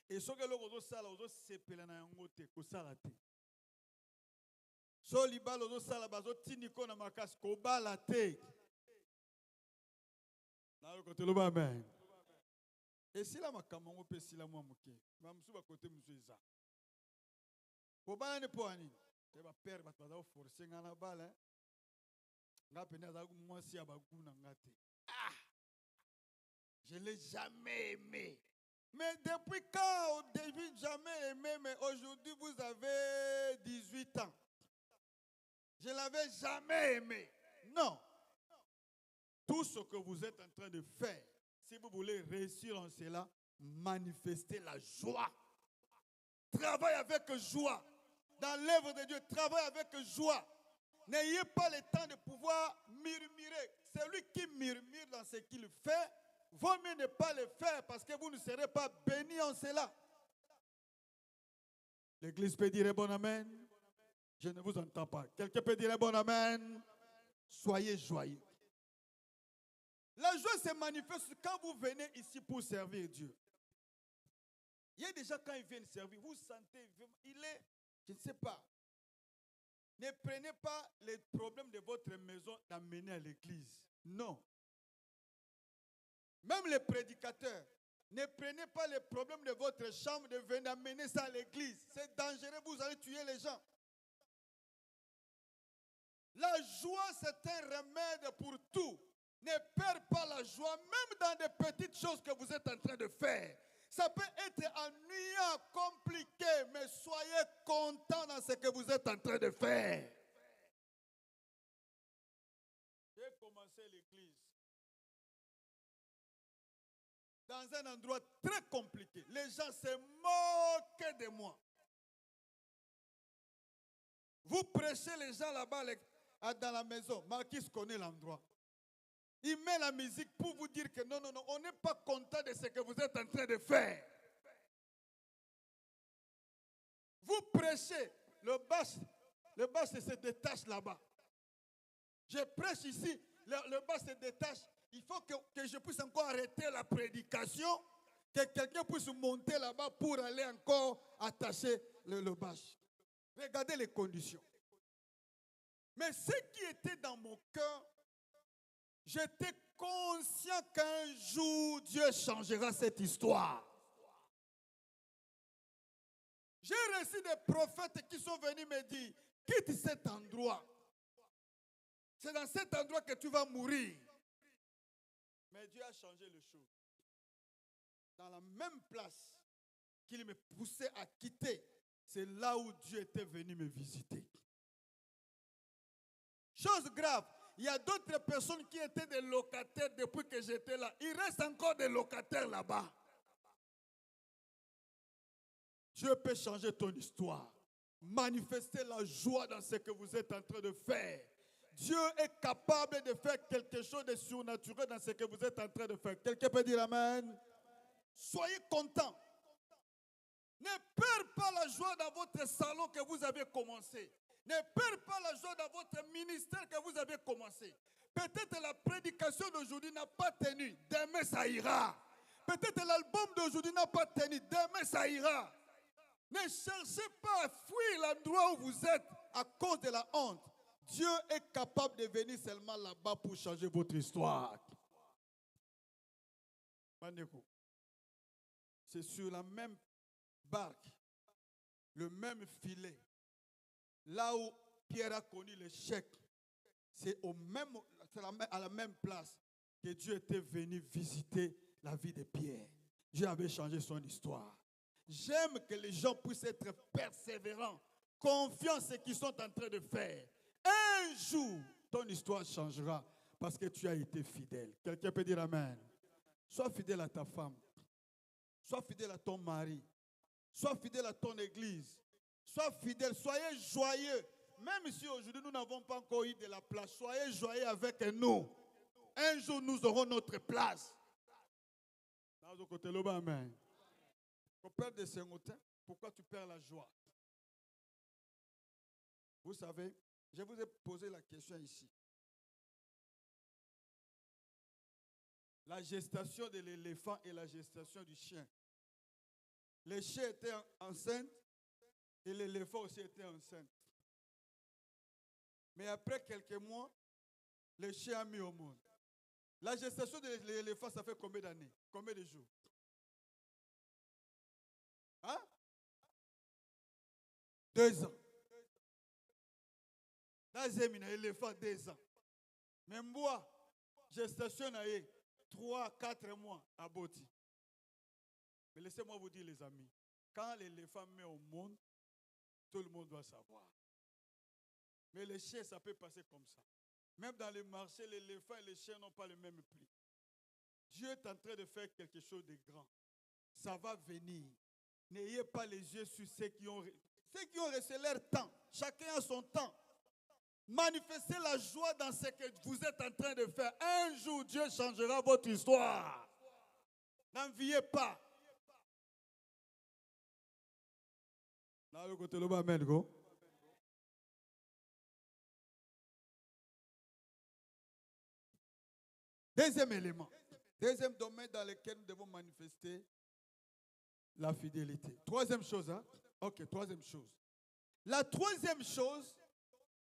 Et so ke loko ozo sala ozo sepela na yango te ko sala te. So libalo ozo sala bazo tiniko na makasi ko bala te. Na côté loba amen. Et si la makamongo pe si la mwa muke. Ba musu ba côté musu eza. Ko bala ne po ani. Te ba père ba baza forcer ngana bala. Nga pena za ku mwasi ya baguna ngate. Ah! Je l'ai jamais aimé. Mais depuis quand au début jamais aimé, mais aujourd'hui vous avez 18 ans. Je ne l'avais jamais aimé. Non. Tout ce que vous êtes en train de faire, si vous voulez réussir en cela, manifestez la joie. Travaillez avec joie. Dans l'œuvre de Dieu, travaillez avec joie. N'ayez pas le temps de pouvoir murmurer. Celui qui murmure dans ce qu'il fait, vaut mieux ne pas le faire parce que vous ne serez pas bénis en cela. L'église peut dire bon amen. Je ne vous entends pas. Quelqu'un peut dire bon amen. Soyez joyeux. La joie se manifeste quand vous venez ici pour servir Dieu. Il y a des gens quand ils viennent servir, vous sentez, il est, je ne sais pas. Ne prenez pas les problèmes de votre maison d'amener à l'église. Non. Même les prédicateurs, ne prenez pas les problèmes de votre chambre de venir amener ça à l'église. C'est dangereux, vous allez tuer les gens. La joie, c'est un remède pour tout. Ne perds pas la joie, même dans des petites choses que vous êtes en train de faire. Ça peut être ennuyant, compliqué, mais soyez content dans ce que vous êtes en train de faire. J'ai commencé l'église. dans un endroit très compliqué. Les gens se moquent de moi. Vous prêchez les gens là-bas dans la maison. Marquis connaît l'endroit. Il met la musique pour vous dire que non, on n'est pas content de ce que vous êtes en train de faire. Vous prêchez, le basse se détache là-bas. Je prêche ici, le basse se détache. Il faut que je puisse encore arrêter la prédication, que quelqu'un puisse monter là-bas pour aller encore attacher le bâche. Regardez les conditions. Mais ce qui était dans mon cœur, j'étais conscient qu'un jour, Dieu changera cette histoire. J'ai reçu des prophètes qui sont venus me dire, quitte cet endroit. C'est dans cet endroit que tu vas mourir. Mais Dieu a changé les choses. Dans la même place qu'il me poussait à quitter, c'est là où Dieu était venu me visiter. Chose grave, il y a d'autres personnes qui étaient des locataires depuis que j'étais là. Il reste encore des locataires là-bas. Dieu peut changer ton histoire. Manifester la joie dans ce que vous êtes en train de faire. Dieu est capable de faire quelque chose de surnaturel dans ce que vous êtes en train de faire. Quelqu'un peut dire amen? Soyez contents. Ne perdez pas la joie dans votre salon que vous avez commencé. Ne perdez pas la joie dans votre ministère que vous avez commencé. Peut-être la prédication d'aujourd'hui n'a pas tenu. Demain, ça ira. Peut-être l'album d'aujourd'hui n'a pas tenu. Demain, ça ira. Ne cherchez pas à fuir l'endroit où vous êtes à cause de la honte. Dieu est capable de venir seulement là-bas pour changer votre histoire. C'est sur la même barque, le même filet, là où Pierre a connu l'échec. C'est à la même place que Dieu était venu visiter la vie de Pierre. Dieu avait changé son histoire. J'aime que les gens puissent être persévérants, confiants en ce qu'ils sont en train de faire. Un jour, ton histoire changera parce que tu as été fidèle. Quelqu'un peut dire amen. Sois fidèle à ta femme. Sois fidèle à ton mari. Sois fidèle à ton église. Sois fidèle, soyez joyeux. Même si aujourd'hui nous n'avons pas encore eu de la place, soyez joyeux avec nous. Un jour nous aurons notre place. Amen. Pourquoi tu perds la joie? Vous savez, je vous ai posé la question ici. La gestation de l'éléphant et la gestation du chien. Le chien était enceinte et l'éléphant aussi était enceinte. Mais après quelques mois, le chien a mis au monde. La gestation de l'éléphant, ça fait combien d'années? Combien de jours? Hein? 2 ans. Deuxième éléphant, 2 ans. Mais moi, gestation a 3-4 mois à Boti. Mais laissez-moi vous dire, les amis, quand l'éléphant met au monde, tout le monde doit savoir. Mais les chiens, ça peut passer comme ça. Même dans les marchés, l'éléphant et les chiens n'ont pas le même prix. Dieu est en train de faire quelque chose de grand. Ça va venir. N'ayez pas les yeux sur ceux qui ont resté leur temps. Chacun a son temps. Manifestez la joie dans ce que vous êtes en train de faire. Un jour, Dieu changera votre histoire. N'enviez pas. Là, le côté là-bas, amen, go. Deuxième élément. Deuxième domaine dans lequel nous devons manifester la fidélité. Troisième chose, hein? Ok, troisième chose. La troisième chose,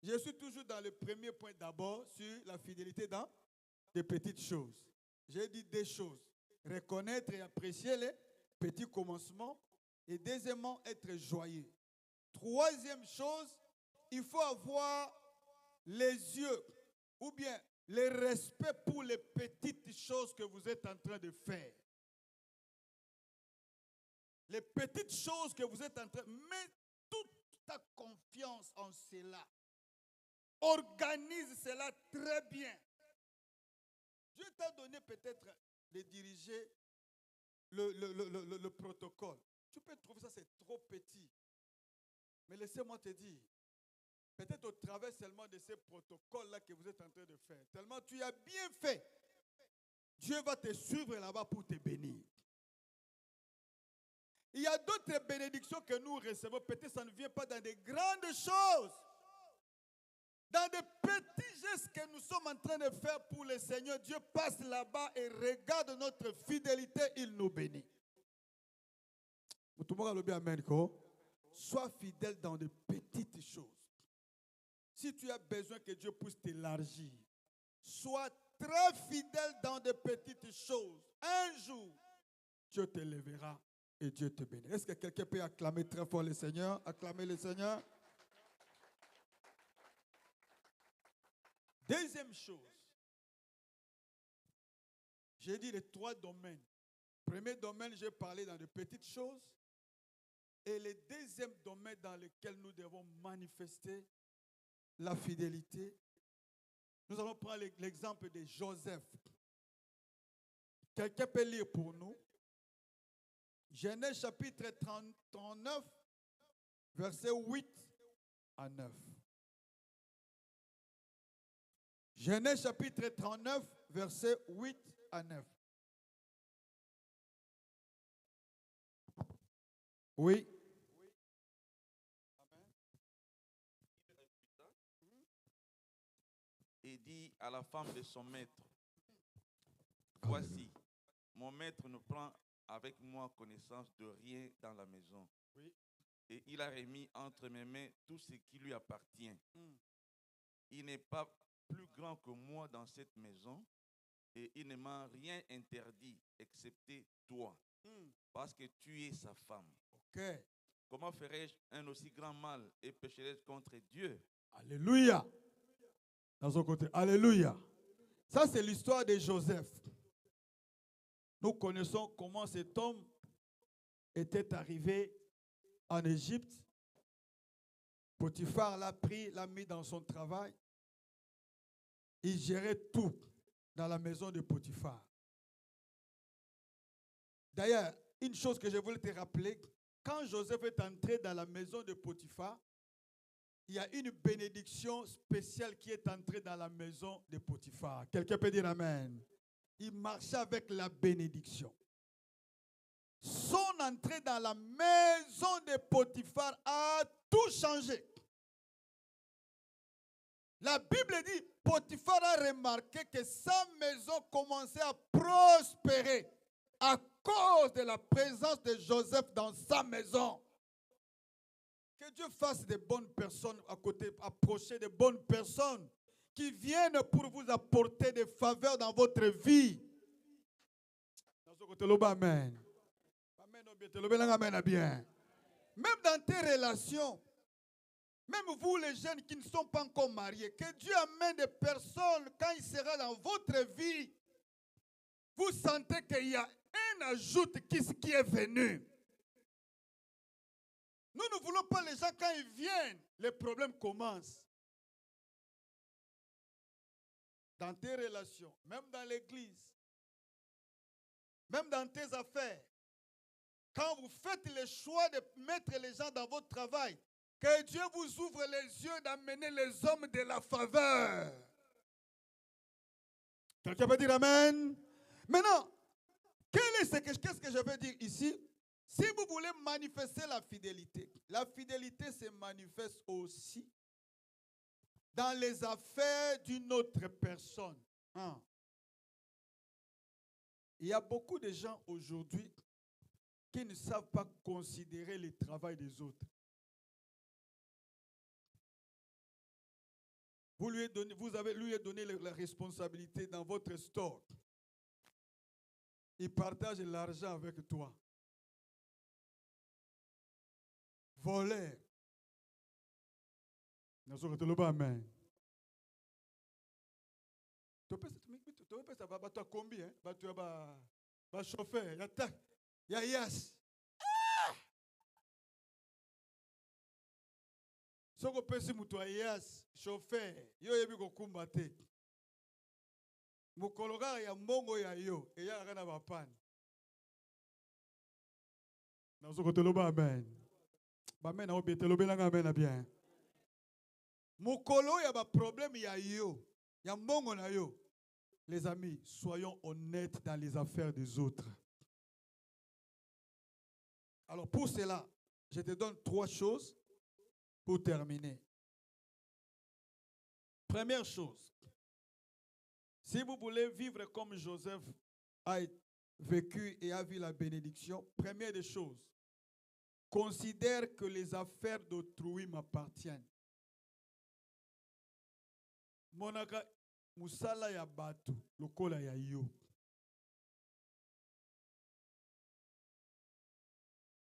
je suis toujours dans le premier point d'abord sur la fidélité dans des petites choses. J'ai dit 2 choses. Reconnaître et apprécier les petits commencements. Et deuxièmement, être joyeux. Troisième chose, il faut avoir les yeux ou bien le respect pour les petites choses que vous êtes en train de faire. Les petites choses que vous êtes en train de... Mets toute ta confiance en cela. Organise cela très bien. Dieu t'a donné peut-être de diriger le protocole. Tu peux trouver ça, c'est trop petit. Mais laissez-moi te dire, peut-être au travers seulement de ces protocoles-là que vous êtes en train de faire, tellement tu as bien fait, Dieu va te suivre là-bas pour te bénir. Il y a d'autres bénédictions que nous recevons. Peut-être ça ne vient pas dans des grandes choses. Dans des petits gestes que nous sommes en train de faire pour le Seigneur, Dieu passe là-bas et regarde notre fidélité, il nous bénit. Sois fidèle dans de petites choses. Si tu as besoin que Dieu puisse t'élargir, sois très fidèle dans de petites choses. Un jour, Dieu te lèvera et Dieu te bénira. Est-ce que quelqu'un peut acclamer très fort le Seigneur? Acclamer le Seigneur. Deuxième chose, j'ai dit les 3 domaines. Premier domaine, j'ai parlé dans de petites choses. Et le deuxième domaine dans lequel nous devons manifester la fidélité, nous allons prendre l'exemple de Joseph. Quelqu'un peut lire pour nous? Genèse chapitre 39, versets 8 à 9. Genèse chapitre 39, versets 8 à 9. Oui. Et dit à la femme de son maître, voici, mon maître ne prend avec moi connaissance de rien dans la maison. Oui. Et il a remis entre mes mains tout ce qui lui appartient. Il n'est pas plus grand que moi dans cette maison, et il ne m'a rien interdit, excepté toi, parce que tu es sa femme. Okay. Comment ferais-je un aussi grand mal et pécherais-je contre Dieu? Alléluia. Dans son côté, alléluia. Ça, c'est l'histoire de Joseph. Nous connaissons comment cet homme était arrivé en Égypte. Potiphar l'a pris, l'a mis dans son travail. Il gérait tout dans la maison de Potiphar. D'ailleurs, une chose que je voulais te rappeler, quand Joseph est entré dans la maison de Potiphar, il y a une bénédiction spéciale qui est entrée dans la maison de Potiphar. Quelqu'un peut dire amen. Il marchait avec la bénédiction. Son entrée dans la maison de Potiphar a tout changé. La Bible dit, Potiphar a remarqué que sa maison commençait à prospérer à cause de la présence de Joseph dans sa maison. Que Dieu fasse des bonnes personnes à côté, approcher de bonnes personnes qui viennent pour vous apporter des faveurs dans votre vie. Dans ce côté, amen. Amen. Même dans tes relations, même vous les jeunes qui ne sont pas encore mariés, que Dieu amène des personnes quand il sera dans votre vie. Vous sentez qu'il y a un ajout qui est venu. Nous ne voulons pas les gens, quand ils viennent, les problèmes commencent. Dans tes relations, même dans l'église, même dans tes affaires, quand vous faites le choix de mettre les gens dans votre travail, que Dieu vous ouvre les yeux d'amener les hommes de la faveur. Quelqu'un peut dire amen? Maintenant, qu'est-ce que je veux dire ici? Si vous voulez manifester la fidélité se manifeste aussi dans les affaires d'une autre personne. Il y a beaucoup de gens aujourd'hui qui ne savent pas considérer le travail des autres. Vous lui avez donné la responsabilité dans votre store. Il partage l'argent avec toi. Voler. Amen. Tu peux ça combien? Tu vas chauffeur. Il y a yes. Ce qu'on peut dire, yes, chauffeur. Yo yebi ko kumbate. Mukologa ya mbongo ya yo. Et ya gana bapane. Amen. Amen. Amen. Bien. Mukolo ya ba problème ya yo. Ya mbongo na yo. Les amis, soyons honnêtes dans les affaires des autres. Alors pour cela, je te donne 3 choses pour terminer. Première chose, si vous voulez vivre comme Joseph a vécu et a vu la bénédiction, première des choses, considère que les affaires d'autrui m'appartiennent. Monaka musala ya batu, lokola ya yo.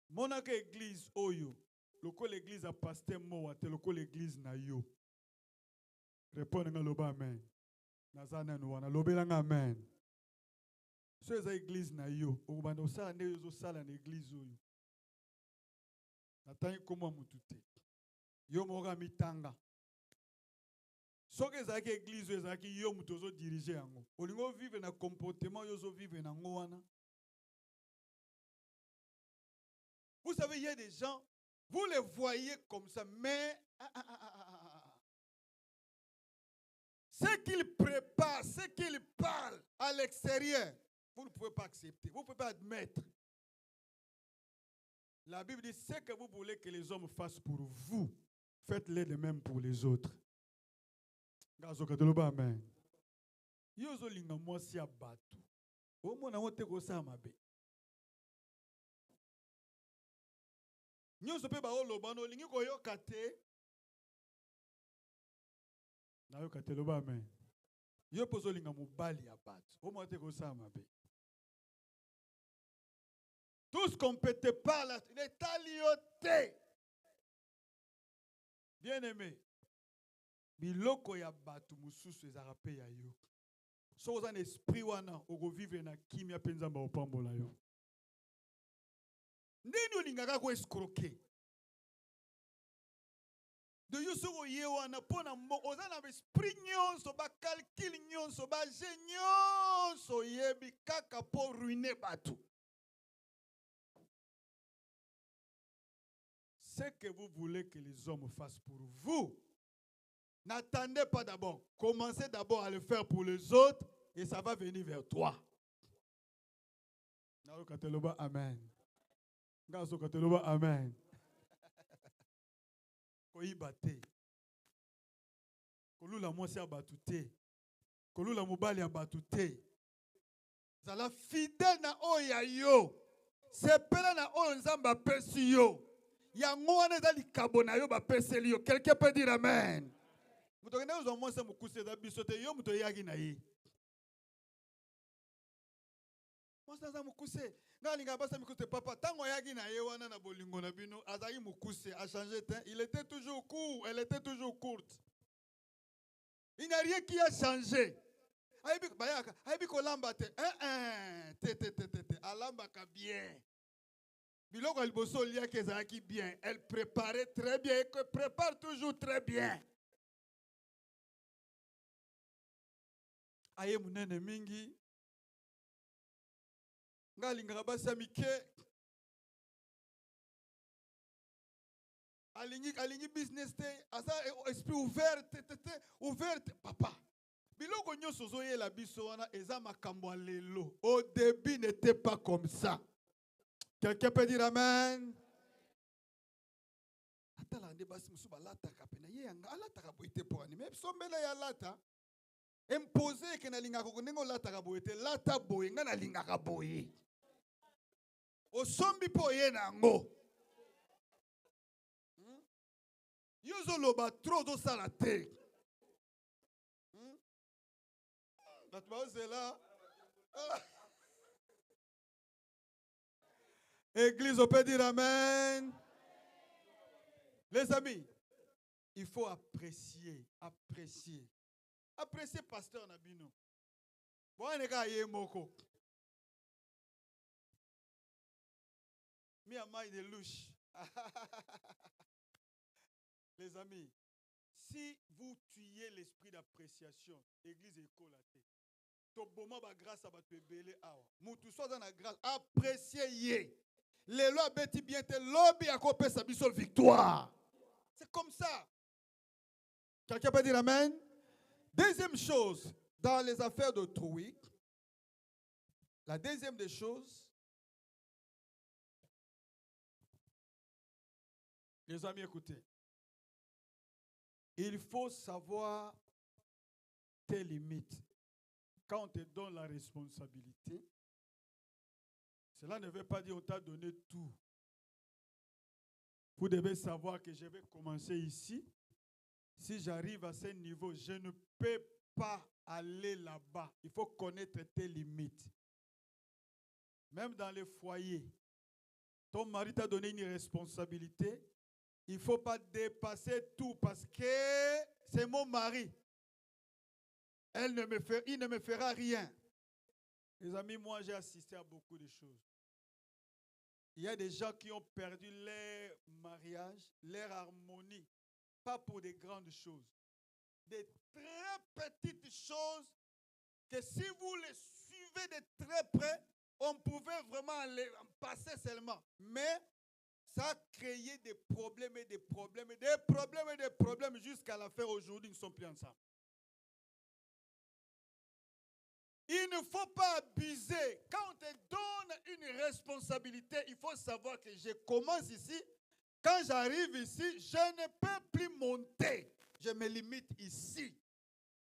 Monaka église oyo, lokola église a pasteur mo te lokola église na yo. Répondez nga loba amen. Nazana no wana lobela nga amen. So eza église na yo, okubanda osala nde yo sala na église oyo. Natangi komwa mutu te. Yo moka mitanga. Soki ezalaki église oyo ezalaki yo mutu ozo diriger yango. Olingo vivre na comportement yo zo vivre na ngo wana. Vous savez, il y a des gens, vous les voyez comme ça, mais ce qu'ils préparent, ce qu'ils parlent à l'extérieur, vous ne pouvez pas accepter, vous ne pouvez pas admettre. La Bible dit, ce que vous voulez que les hommes fassent pour vous, faites-le de même pour les autres. Amen. Yozo linga mwasi ya batu. Omona wote kosa mabe. Nyoso pe ba oloba no lingi koyoka te. Na yoka te loba amen. Yo pozo linga mobali ya batu. Omona te kosa mabe. Tout ce qu'on peut te parler, les taliotés. Bien aimé. Biloko ya batu mususu ezaka pe ya yo. So oza na esprit wana oko vivre na kimia pe nzamba opambola yo. Ndeni olingaka ko escroquer. De yo so oye wana pona oza na esprit nyonso ba calcul nyonso ba jeu nyonso yebi kaka po ruiner batu. Ce que vous voulez que les hommes fassent pour vous, n'attendez pas d'abord. Commencez d'abord à le faire pour les autres et ça va venir vers toi. Amen. Amen. Koibate. Kolula mwasi abatute. Kolula mobali abatute. Zala fidèle na oya yo. Sepela na oyo nzamba pesi yo. Yango wana za likabo na yo ba peseli yo. Quelqu'un peut dire amen. Mutokende uzo mwasi mukuse za bisote yo muto yagi na yi. Mwasi za mukuse. Ngalinga basa mukuse papa tango yagi na ye wana na bolingo na bino azali mukuse a changé teint, il était toujours court, elle était toujours courte. Il n'y a rien qui a changé. Aibi bayaka, aibi ko lamba te. Te alamba ka bien. Biloko liboso lia kezaki bien, elle préparait très bien et que prépare toujours très bien. Aye munene mingi ngalinga basa mike alingi business te asa esprit ouvert papa biloko nyonso zoye la biso wana eza makambo lelo au début n'était pas comme ça. Quelqu'un peut dire amen. Atala nde basi musu balata kapena ye anga alata ka boite po ani même sombela ya lata imposer que na linga ko ndenge lata ka boite lata boye nga na linga ka boye osombi po ye nango yozo loba trop do salate batba zela Église, on peut dire amen. Les amis, il faut apprécier. Apprécier pasteur Nabino. Bon, on est gars moko. Mi ama il est louche. Les amis, si vous tuez l'esprit d'appréciation, église école à terre. To boma ba grâce à ba te belé awa. Mutu so dans la grâce, appréciez. Les lois bêti bien te lobby à copé sa bisol victoire. C'est comme ça. Quelqu'un peut dire amen? Deuxième chose, dans les affaires d'autrui, la deuxième des choses, les amis, écoutez. Il faut savoir tes limites. Quand on te donne la responsabilité, cela ne veut pas dire qu'on t'a donné tout. Vous devez savoir que je vais commencer ici. Si j'arrive à ce niveau, je ne peux pas aller là-bas. Il faut connaître tes limites. Même dans les foyers, ton mari t'a donné une responsabilité. Il ne faut pas dépasser tout parce que c'est mon mari. Il ne me fera rien. Les amis, moi j'ai assisté à beaucoup de choses. Il y a des gens qui ont perdu leur mariage, leur harmonie. Pas pour des grandes choses. Des très petites choses que si vous les suivez de très près, on pouvait vraiment les passer seulement. Mais ça a créé des problèmes et des problèmes et des problèmes et des problèmes jusqu'à la fin. Aujourd'hui, ils ne sont plus ensemble. Il ne faut pas abuser. Quand on te donne une responsabilité, il faut savoir que je commence ici. Quand j'arrive ici, je ne peux plus monter. Je me limite ici.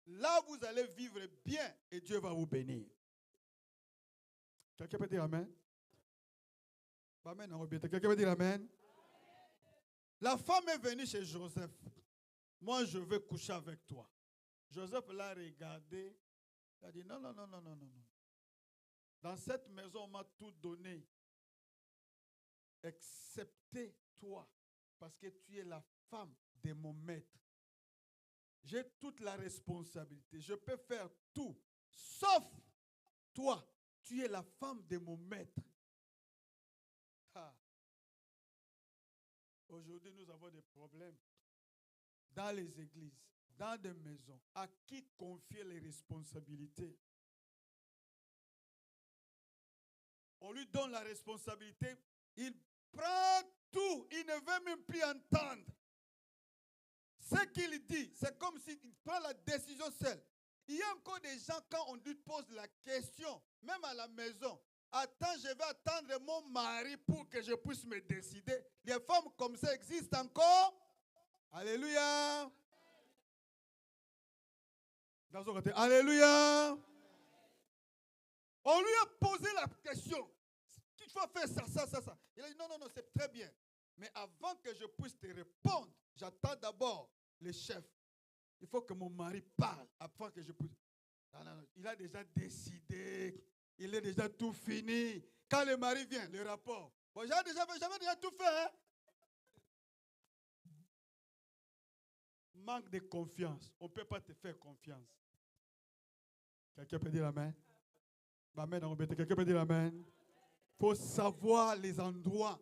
Là, vous allez vivre bien et Dieu va vous bénir. Quelqu'un peut dire amen? Amen. Quelqu'un peut dire amen? La femme est venue chez Joseph. Moi, je veux coucher avec toi. Joseph l'a regardé. Il a dit non, non, non, non, non, non. Dans cette maison, on m'a tout donné. Excepté toi. Parce que tu es la femme de mon maître. J'ai toute la responsabilité. Je peux faire tout. Sauf toi. Tu es la femme de mon maître. Ah. Aujourd'hui, nous avons des problèmes dans les églises, dans des maisons. À qui confier les responsabilités? On lui donne la responsabilité. Il prend tout. Il ne veut même plus entendre. Ce qu'il dit, c'est comme s'il prend la décision seul. Il y a encore des gens, quand on lui pose la question, même à la maison, attends, je vais attendre mon mari pour que je puisse me décider. Les femmes comme ça existent encore. Alléluia. Dans son côté, alléluia. On lui a posé la question. Tu vas faire ça, ça, ça, ça. Il a dit non, non, non, c'est très bien. Mais avant que je puisse te répondre, j'attends d'abord le chef. Il faut que mon mari parle afin que je puisse. Non, non, non. Il a déjà décidé. Il est déjà tout fini. Quand le mari vient, le rapport. Bon, j'avais déjà tout fait. Hein? Manque de confiance. On ne peut pas te faire confiance. Quelqu'un peut dire amen? Amen. Quelqu'un peut dire amen? Il faut savoir les endroits.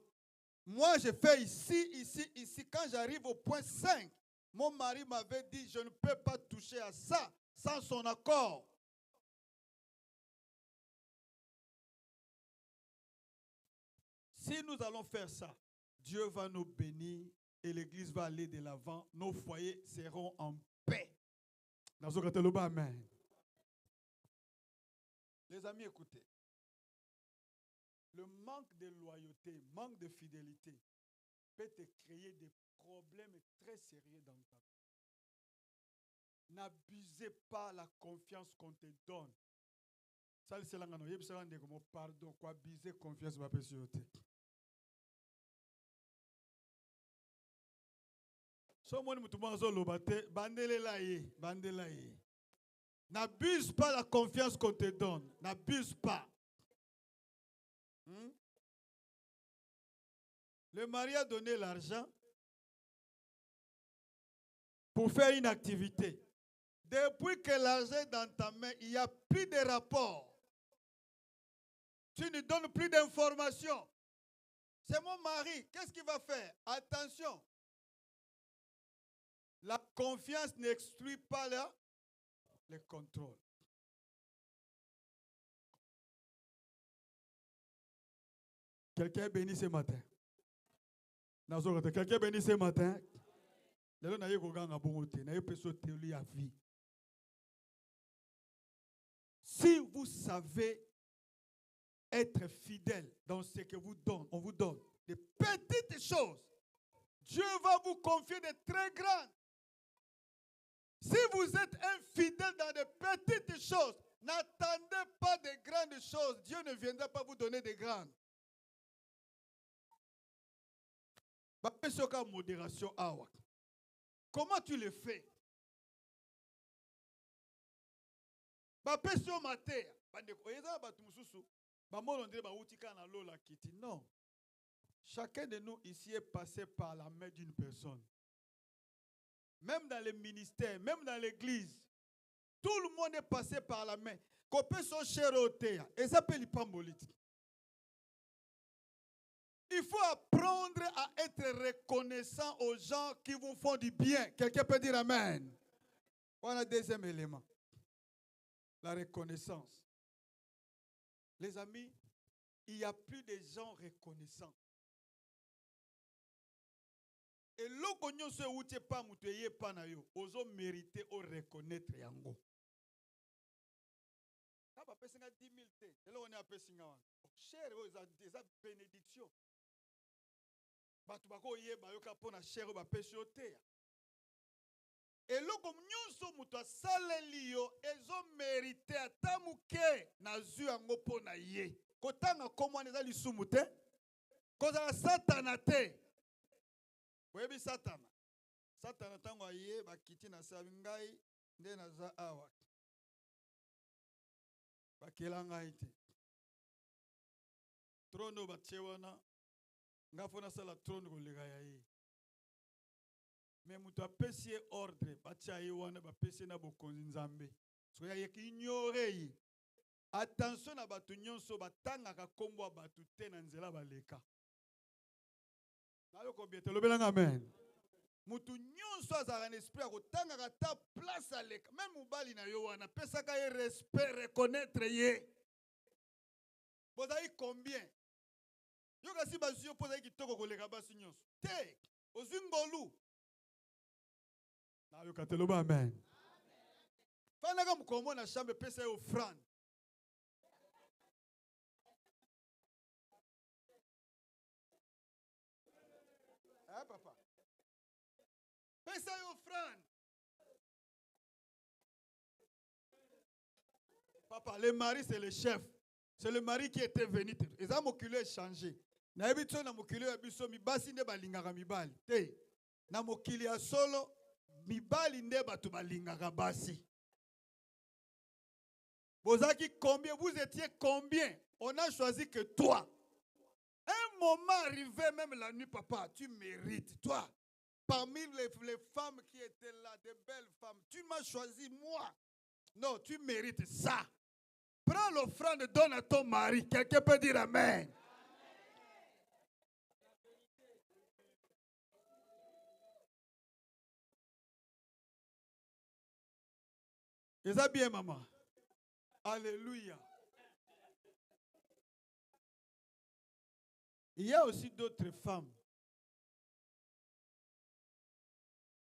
Moi, je fais ici, ici, ici. Quand j'arrive au point 5, mon mari m'avait dit, je ne peux pas toucher à ça sans son accord. Si nous allons faire ça, Dieu va nous bénir et l'Église va aller de l'avant. Nos foyers seront en paix. Dans ce cas, amen. Les amis, écoutez. Le manque de loyauté, manque de fidélité peut te créer des problèmes très sérieux dans ta vie. N'abusez pas la confiance qu'on te donne. Ça, c'est là, pardon, quoi, abuser confiance, va pas sur te. N'abuse pas la confiance qu'on te donne. N'abuse pas. Le mari a donné l'argent pour faire une activité. Depuis que l'argent est dans ta main, il n'y a plus de rapport. Tu ne donnes plus d'informations. C'est mon mari. Qu'est-ce qu'il va faire? Attention. La confiance n'exclut pas le contrôle. Quelqu'un est béni ce matin. Quelqu'un est béni ce matin. Si vous savez être fidèle dans ce que vous donne, on vous donne des petites choses, Dieu va vous confier de très grandes. Si vous êtes infidèle dans de petites choses, n'attendez pas de grandes choses. Dieu ne viendra pas vous donner de grandes. Modération. Comment tu le fais? Non. Chacun de nous ici est passé par la main d'une personne. Même dans les ministères, même dans l'église, tout le monde est passé par la main. Il faut apprendre à être reconnaissant aux gens qui vous font du bien. Quelqu'un peut dire amen. Voilà le deuxième élément. La reconnaissance. Les amis, il n'y a plus de gens reconnaissants. Et l'okonyo se outie pas muteye pa na yo, ozo mériter o reconnaître yango. Ka ba pesinga 10 000 te, elo on a pesinga wan. Cher o za bénédiction. Batu bako yeba yo ka pona cher o ba pesio te. Et l'okonyo so muto saleli yo ezo mériter atamuke na zu yango pona ye. Kotanga komo eza lisumu te. Koza satana te. Webi Satana. Satana tango aye bakiti na savingai nde naza awa. Bakela ngai te. Trono batchewana ngafona sala trono kolega yaye. Mais muto apesi ordre batcha ye wana bapesi na bokonzi nzambe. So ya ki ignore yi. Attention na batu nyonso batanga ka kombo batu te na nzela baleka. Amen. Mutu nyonso azala un esprit a kotanga kata place aleka. Même mubali na yo wana pesaka ye respect reconnaître ye. Bozali combien? Yo kasi bazio poza kitoko koleka basi nyonso. Te, ozingolu. Na yo kateloba amen. Fana ka mukombo na chambre pesa yo offrande. Papa. Pesa yo offrande. Papa, le mari c'est le chef. C'est le mari qui était venu. Les hommes oculés changé. Na ebitso na mokili ya biso mibasi nde balingaka mibali. Te. Na mokili ya solo mibali nde batu balingaka basi. Bozaki combien? Vous étiez combien? On a choisi que toi. Un moment arrivé, même la nuit, papa, tu mérites, toi. Parmi les femmes qui étaient là, des belles femmes, tu m'as choisi, moi. Non, tu mérites ça. Prends l'offrande, donne à ton mari. Quelqu'un peut dire amen. Et ça bien, maman. Alléluia. Il y a aussi d'autres femmes.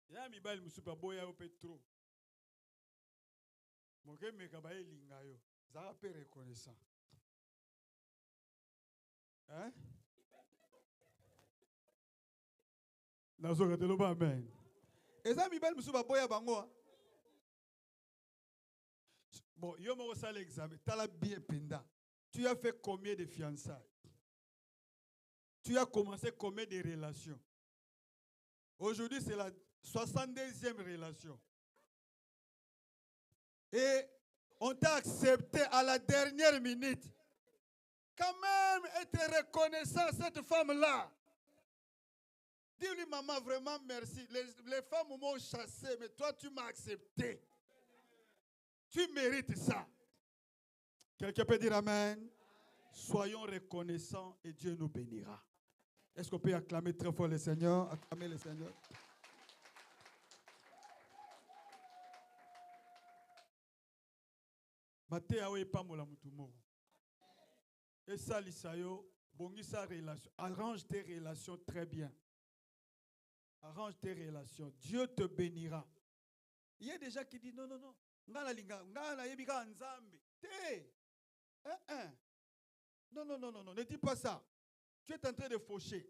Il y a mibali musupa boya ope trop. Moke mekabaye lingayo. Ça peut reconnaissant. Hein? Nazo kateloba amen. Et ça mibali musupa boya bango. Bon, yo mo sala examen. Tala bien penda. Tu as fait combien de fiançailles? Tu as commencé combien de relations? Aujourd'hui, c'est la 62e relation. Et on t'a accepté à la dernière minute. Quand même, être reconnaissant à cette femme-là. Dis-lui, maman, vraiment merci. Les femmes m'ont chassé, mais toi, tu m'as accepté. Tu mérites ça. Quelqu'un peut dire amen? Soyons reconnaissants et Dieu nous bénira. Est-ce qu'on peut acclamer très fort le Seigneur? Acclamer le Seigneur. Matéa we pamola mutumo. Et salisayo bongisa relation. Arrange tes relations très bien. Arrange tes relations. Dieu te bénira. Il y a des gens qui disent non, non, non. Non, non, non, non, non. Ne dis pas ça. Tu es en train de faucher.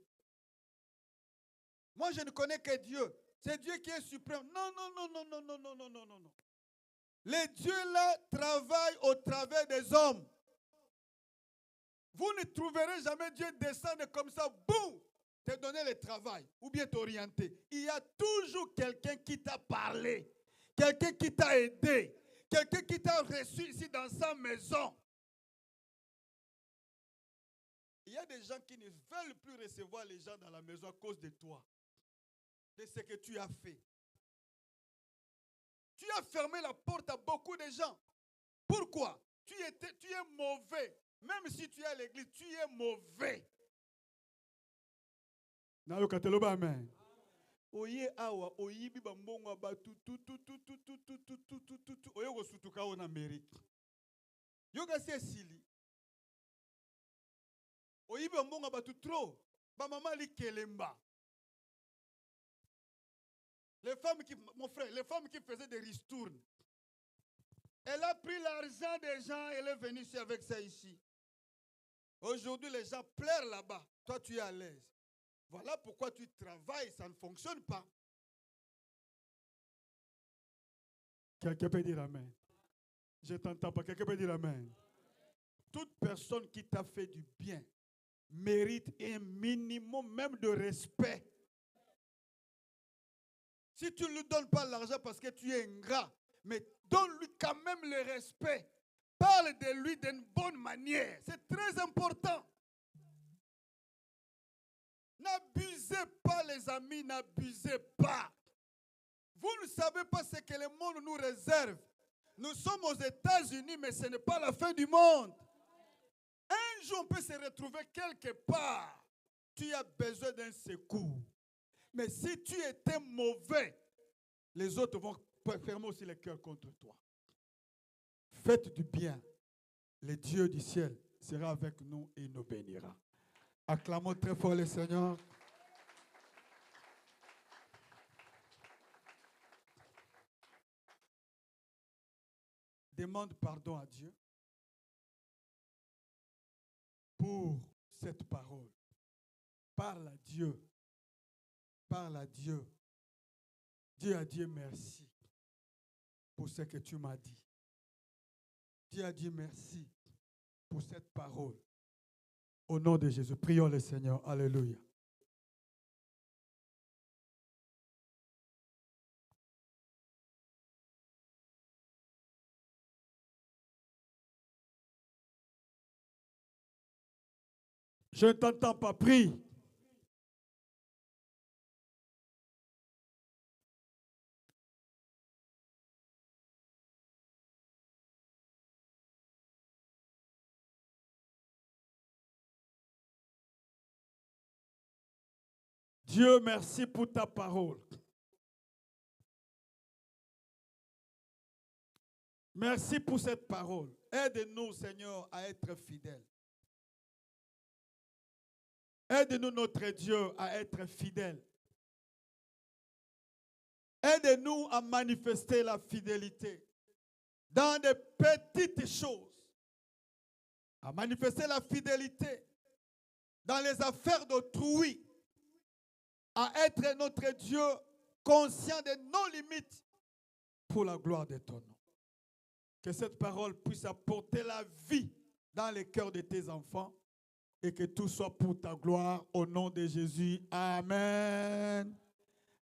Moi, je ne connais que Dieu. C'est Dieu qui est suprême. Non, non, non, non, non, non, non, non, non, non, non. Les dieux là travaillent au travers des hommes. Vous ne trouverez jamais Dieu descendre comme ça, boum, te donner le travail ou bien t'orienter. Il y a toujours quelqu'un qui t'a parlé, quelqu'un qui t'a aidé, quelqu'un qui t'a reçu ici dans sa maison. Il y a des gens qui ne veulent plus recevoir les gens dans la maison à cause de toi, de ce que tu as fait. Tu as fermé la porte à beaucoup de gens. Pourquoi? Tu es mauvais. Même si tu es à l'église, tu es mauvais. Amen. Oye awa oyibi bambongo abatu oye kosutuka en Amérique. Yoga sili. Oyibi bambongo abatu trop. Ba mama li kelemba. Les femmes qui, mon frère, les femmes qui faisaient des ristournes. Elle a pris l'argent des gens, elle est venue ici avec ça ici. Aujourd'hui, les gens pleurent là-bas. Toi, tu es à l'aise. Voilà pourquoi tu travailles, ça ne fonctionne pas. Quelqu'un peut dire amen. Je t'entends pas. Quelqu'un peut dire amen. Toute personne qui t'a fait du bien mérite un minimum même de respect. Si tu ne lui donnes pas l'argent parce que tu es ingrat, mais donne-lui quand même le respect. Parle de lui d'une bonne manière. C'est très important. N'abusez pas, les amis, n'abusez pas. Vous ne savez pas ce que le monde nous réserve. Nous sommes aux États-Unis, mais ce n'est pas la fin du monde. Un jour, on peut se retrouver quelque part. Tu as besoin d'un secours. Mais si tu étais mauvais, les autres vont fermer aussi les cœurs contre toi. Faites du bien. Le Dieu du ciel sera avec nous et nous bénira. Acclamons très fort le Seigneur. Demande pardon à Dieu pour cette parole. Parle à Dieu. Parle à Dieu. Dis à Dieu merci pour ce que tu m'as dit. Dis à Dieu merci pour cette parole. Au nom de Jésus, prions le Seigneur. Alléluia. Je ne t'entends pas, prie. Dieu, merci pour ta parole. Merci pour cette parole. Aide-nous, Seigneur, à être fidèles. Aide-nous, notre Dieu, à être fidèles. Aide-nous à manifester la fidélité dans des petites choses. À manifester la fidélité dans les affaires d'autrui. À être notre Dieu conscient de nos limites pour la gloire de ton nom. Que cette parole puisse apporter la vie dans les cœurs de tes enfants et que tout soit pour ta gloire au nom de Jésus. Amen.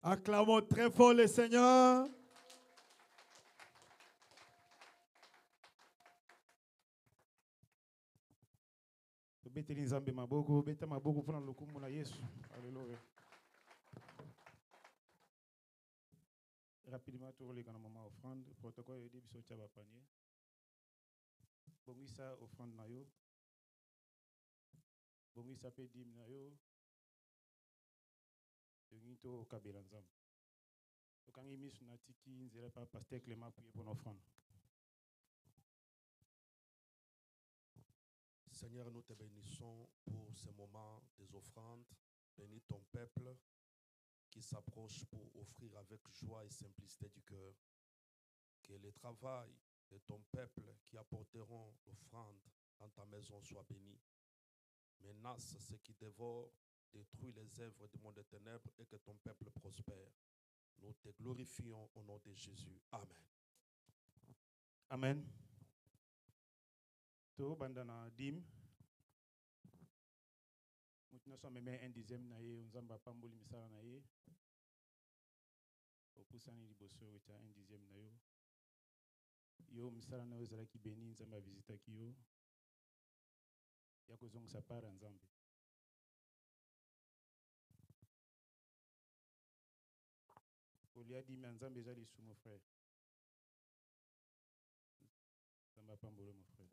Acclamons très fort le Seigneur. Rapidement, tu relèves dans moment offrande. Protocole est dit, bisous, tu vas panier. Bongisa offrande na yo. Bongisa pe dim na yo. Yongito kabelanzam. Donc quand il mis sur natiki, nzela pas pasteur Clément prier pour l'offrande. Seigneur, nous te bénissons pour ce moment des offrandes. Bénis ton peuple qui s'approche pour offrir avec joie et simplicité du cœur. Que le travail de ton peuple qui apporteront l'offrande dans ta maison soit béni. Menace ceux qui dévorent, détruis les œuvres du monde des ténèbres et que ton peuple prospère. Nous te glorifions au nom de Jésus. Amen. Amen. To bandana dim. Nous sommes même un dixième naïe, on zamba pamboli misala naïe. Au poussani liboso wita un dixième naïe. Yo misala naïe zala ki beni nzamba visita ki yo. Yako zong sa part nzambe. Olia di mais nzambe zali sous mon frère. Nzamba pambolo mon frère.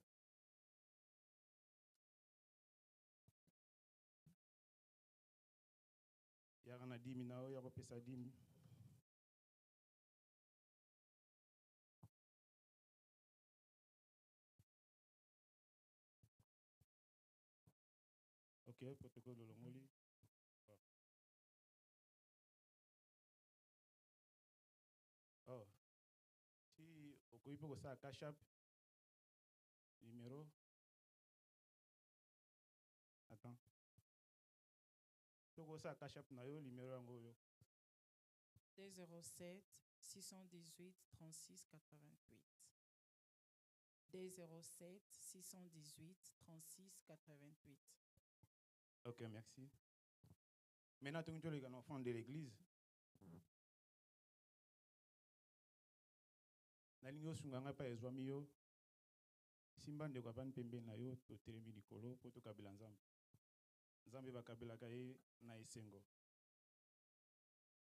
Yarana dimi nao yako pesa dimi. Ok, protocole de l'Omoli. Oh. Si okoyi poko sa cash app numéro. Attends. Poko sa cash app na yo numéro yango yo. 207 618 36 88. 207 618 36 88. Ok, merci. Maintenant, tu es un enfant de l'église. Nalingo sunganga pa ezwami yo. Simba ndeko abani pembe na yo to telemi likolo po to kabela nzambe. Nzambe ba kabela kaye na esengo.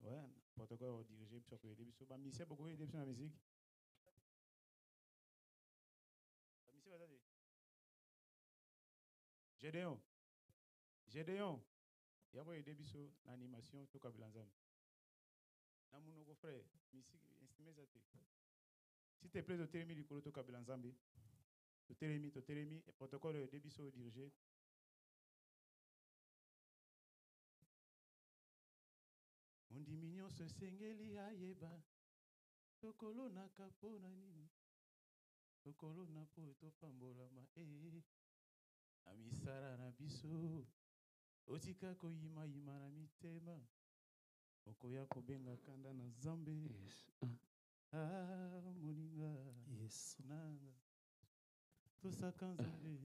Ouais, protocole dirigé sur le début so ba mission beaucoup aider sur la musique. La mission va ça. Gédéon. Yabo aider biso na animation to kabela nzambe. Na munoko frère, musique instrument ça. S'il te plaît, tu as du coloto kabelanzambi. Tu as et protocole de biso dirigé. Mon dimignon se sengeli ayeba. Tokolo na kapona nini. Tokolo na po to pambola ma amisara na biso. Otika ko yima na mitema. Okoya ko benga kanda na zambe. Ah, moninga. Yes. Nanga. Tosakanzambe.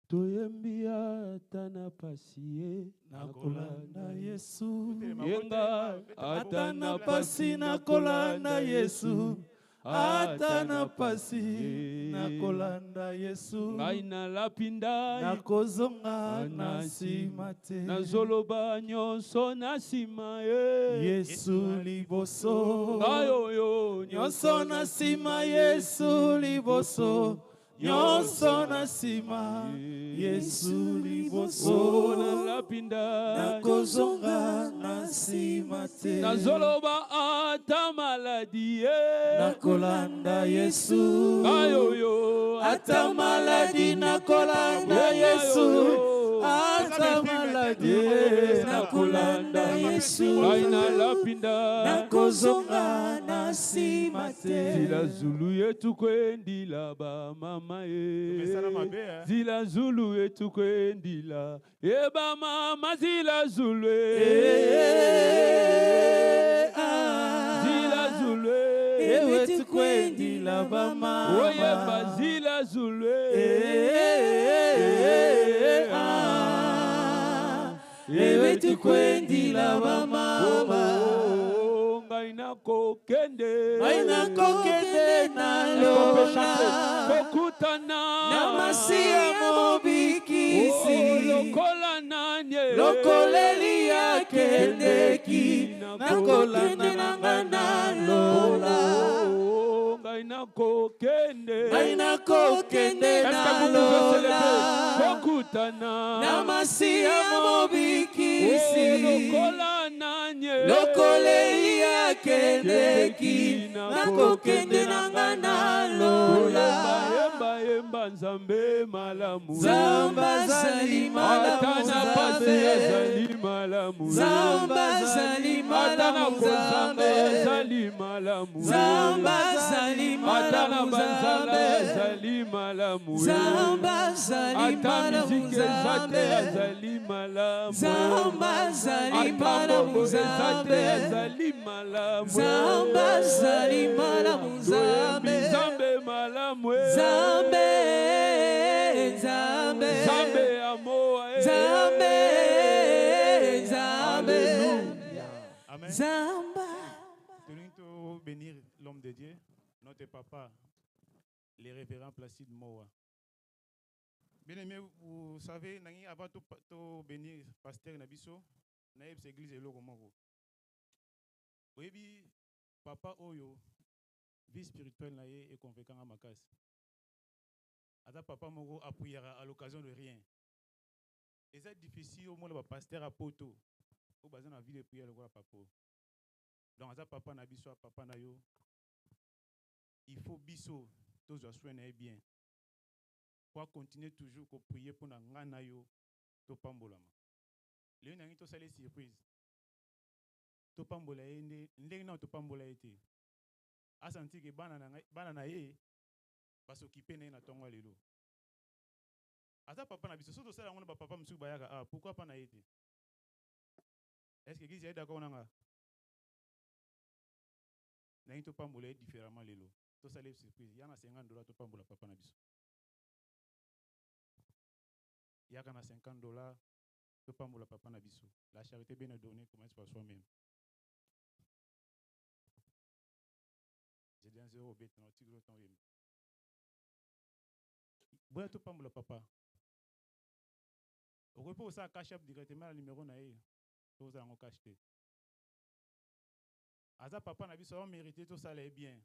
Toyembia tana pasie nakolanda Yesu. Yenga atana pasi nakolanda Yesu. Atana pasi nakolanda Yesu. Ngaina lapinda nakozonga nasimate. Nazoloba nyonso nasima Yesu liboso. Ngayoyo nyonso nasima Yesu liboso. Nyonso nasima Yesu liboso. Na lapinda nakozonga nasimate. Nazoloba ata maladi nakolanda Yesu. Ayoyo ata maladi nakolanda Yesu. Ata maladi nakolanda Yesu. Aina lapinda nakozonga nasimate. Zila Zulu yetu kwendila ba mama Zila Zulu yetu kwendila eba mama Zila Zulu Zila Zulu yetu kwendila ba mama oyeba Zila Zulu yetu kwendila ba mama. Ngaina kokende na lona kokutana na masia mobikisi lokola nanye lokoleli ya kendeki nakolanda nanga na lola. Ngaina kokende na lola kokutana na masia mobikisi lokola nanye lokoleli ya kendeki nakokende nanga na lola. Yemba Nzambe malamu. Zamba zali malamu Atana pasi azali malamu. Zamba zali malamu Zamba zali malamu. Zamba zali Atana malamu banzala zali malamu. Zamba zali malamu zali malamu. Zamba zali malamu zali malamu. Zamba zali malamu Zambe malamu. Zambe Zambe amoa. Zambe Amen. Zamba. Nous bénir l'homme de Dieu, notre papa, le révérend Placide Moa. Bien aimé, vous savez, avant de bénir pasteur Nabiso, naïb église et logo moko. Oui, papa Oyo, vie spirituelle naïe et convaincant à Makas. Ata papa moko appuyera à l'occasion de rien. Et c'est difficile au moins le pasteur à poto. Au besoin de vie de prière le papa. Donc ata papa Nabiso, papa nayo. Il faut biso tous les soins bien. Pour continuer toujours à prier pour ngana yo to pambolama. Le nangi to sale surprise. To pambola ende ndenge na to pambola ete. Asanti ke bana na ye basokipe na tongo lelo. Ata papa na biso soto sala ngona papa msu bayaka pourquoi pas na ete? Est-ce que l'église est d'accord nanga? Nangi to pambola différemment lelo. To sale surprise. Yana $50 to pambola papa na biso. Il y a $50, tu peux pas papa na biso. La charité bien donnée commence par soi-même. J'ai dit un zéro bête, non, tu dois t'en aller. Bon, tu peux pas papa. Au repos, ça cache directement le numéro naïe. Tout ça, on cache. Aza papa na biso, on mérite tout ça les bien.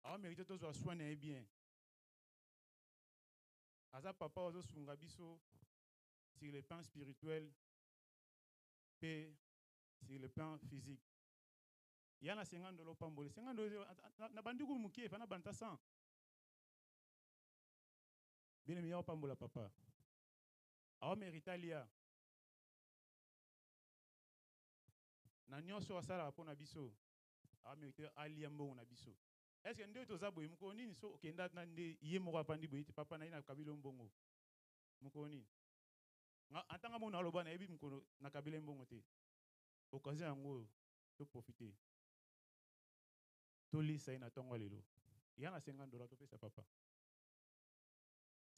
On mérite tout ça soigner bien. Aza papa, on sunga biso. Sur le plan spirituel et sur le plan physique. Il y a $50 pambole. $50 na banduku mukie fana banta 100. Bien meilleur pambola papa. Awa mérita lia. Na nyonso asala pona biso. Awa mérita alia mbongo na biso. Est-ce que ndio toza boye muko nini so okenda na nde yemo kwa pandi boye papa na ina kabilo mbongo. Muko nini? Antanga mona aloba na yebi mkono na kabila mbongo te. Occasion yango to profiter. To lisa ina tongo lelo. Yana $50 to pesa papa.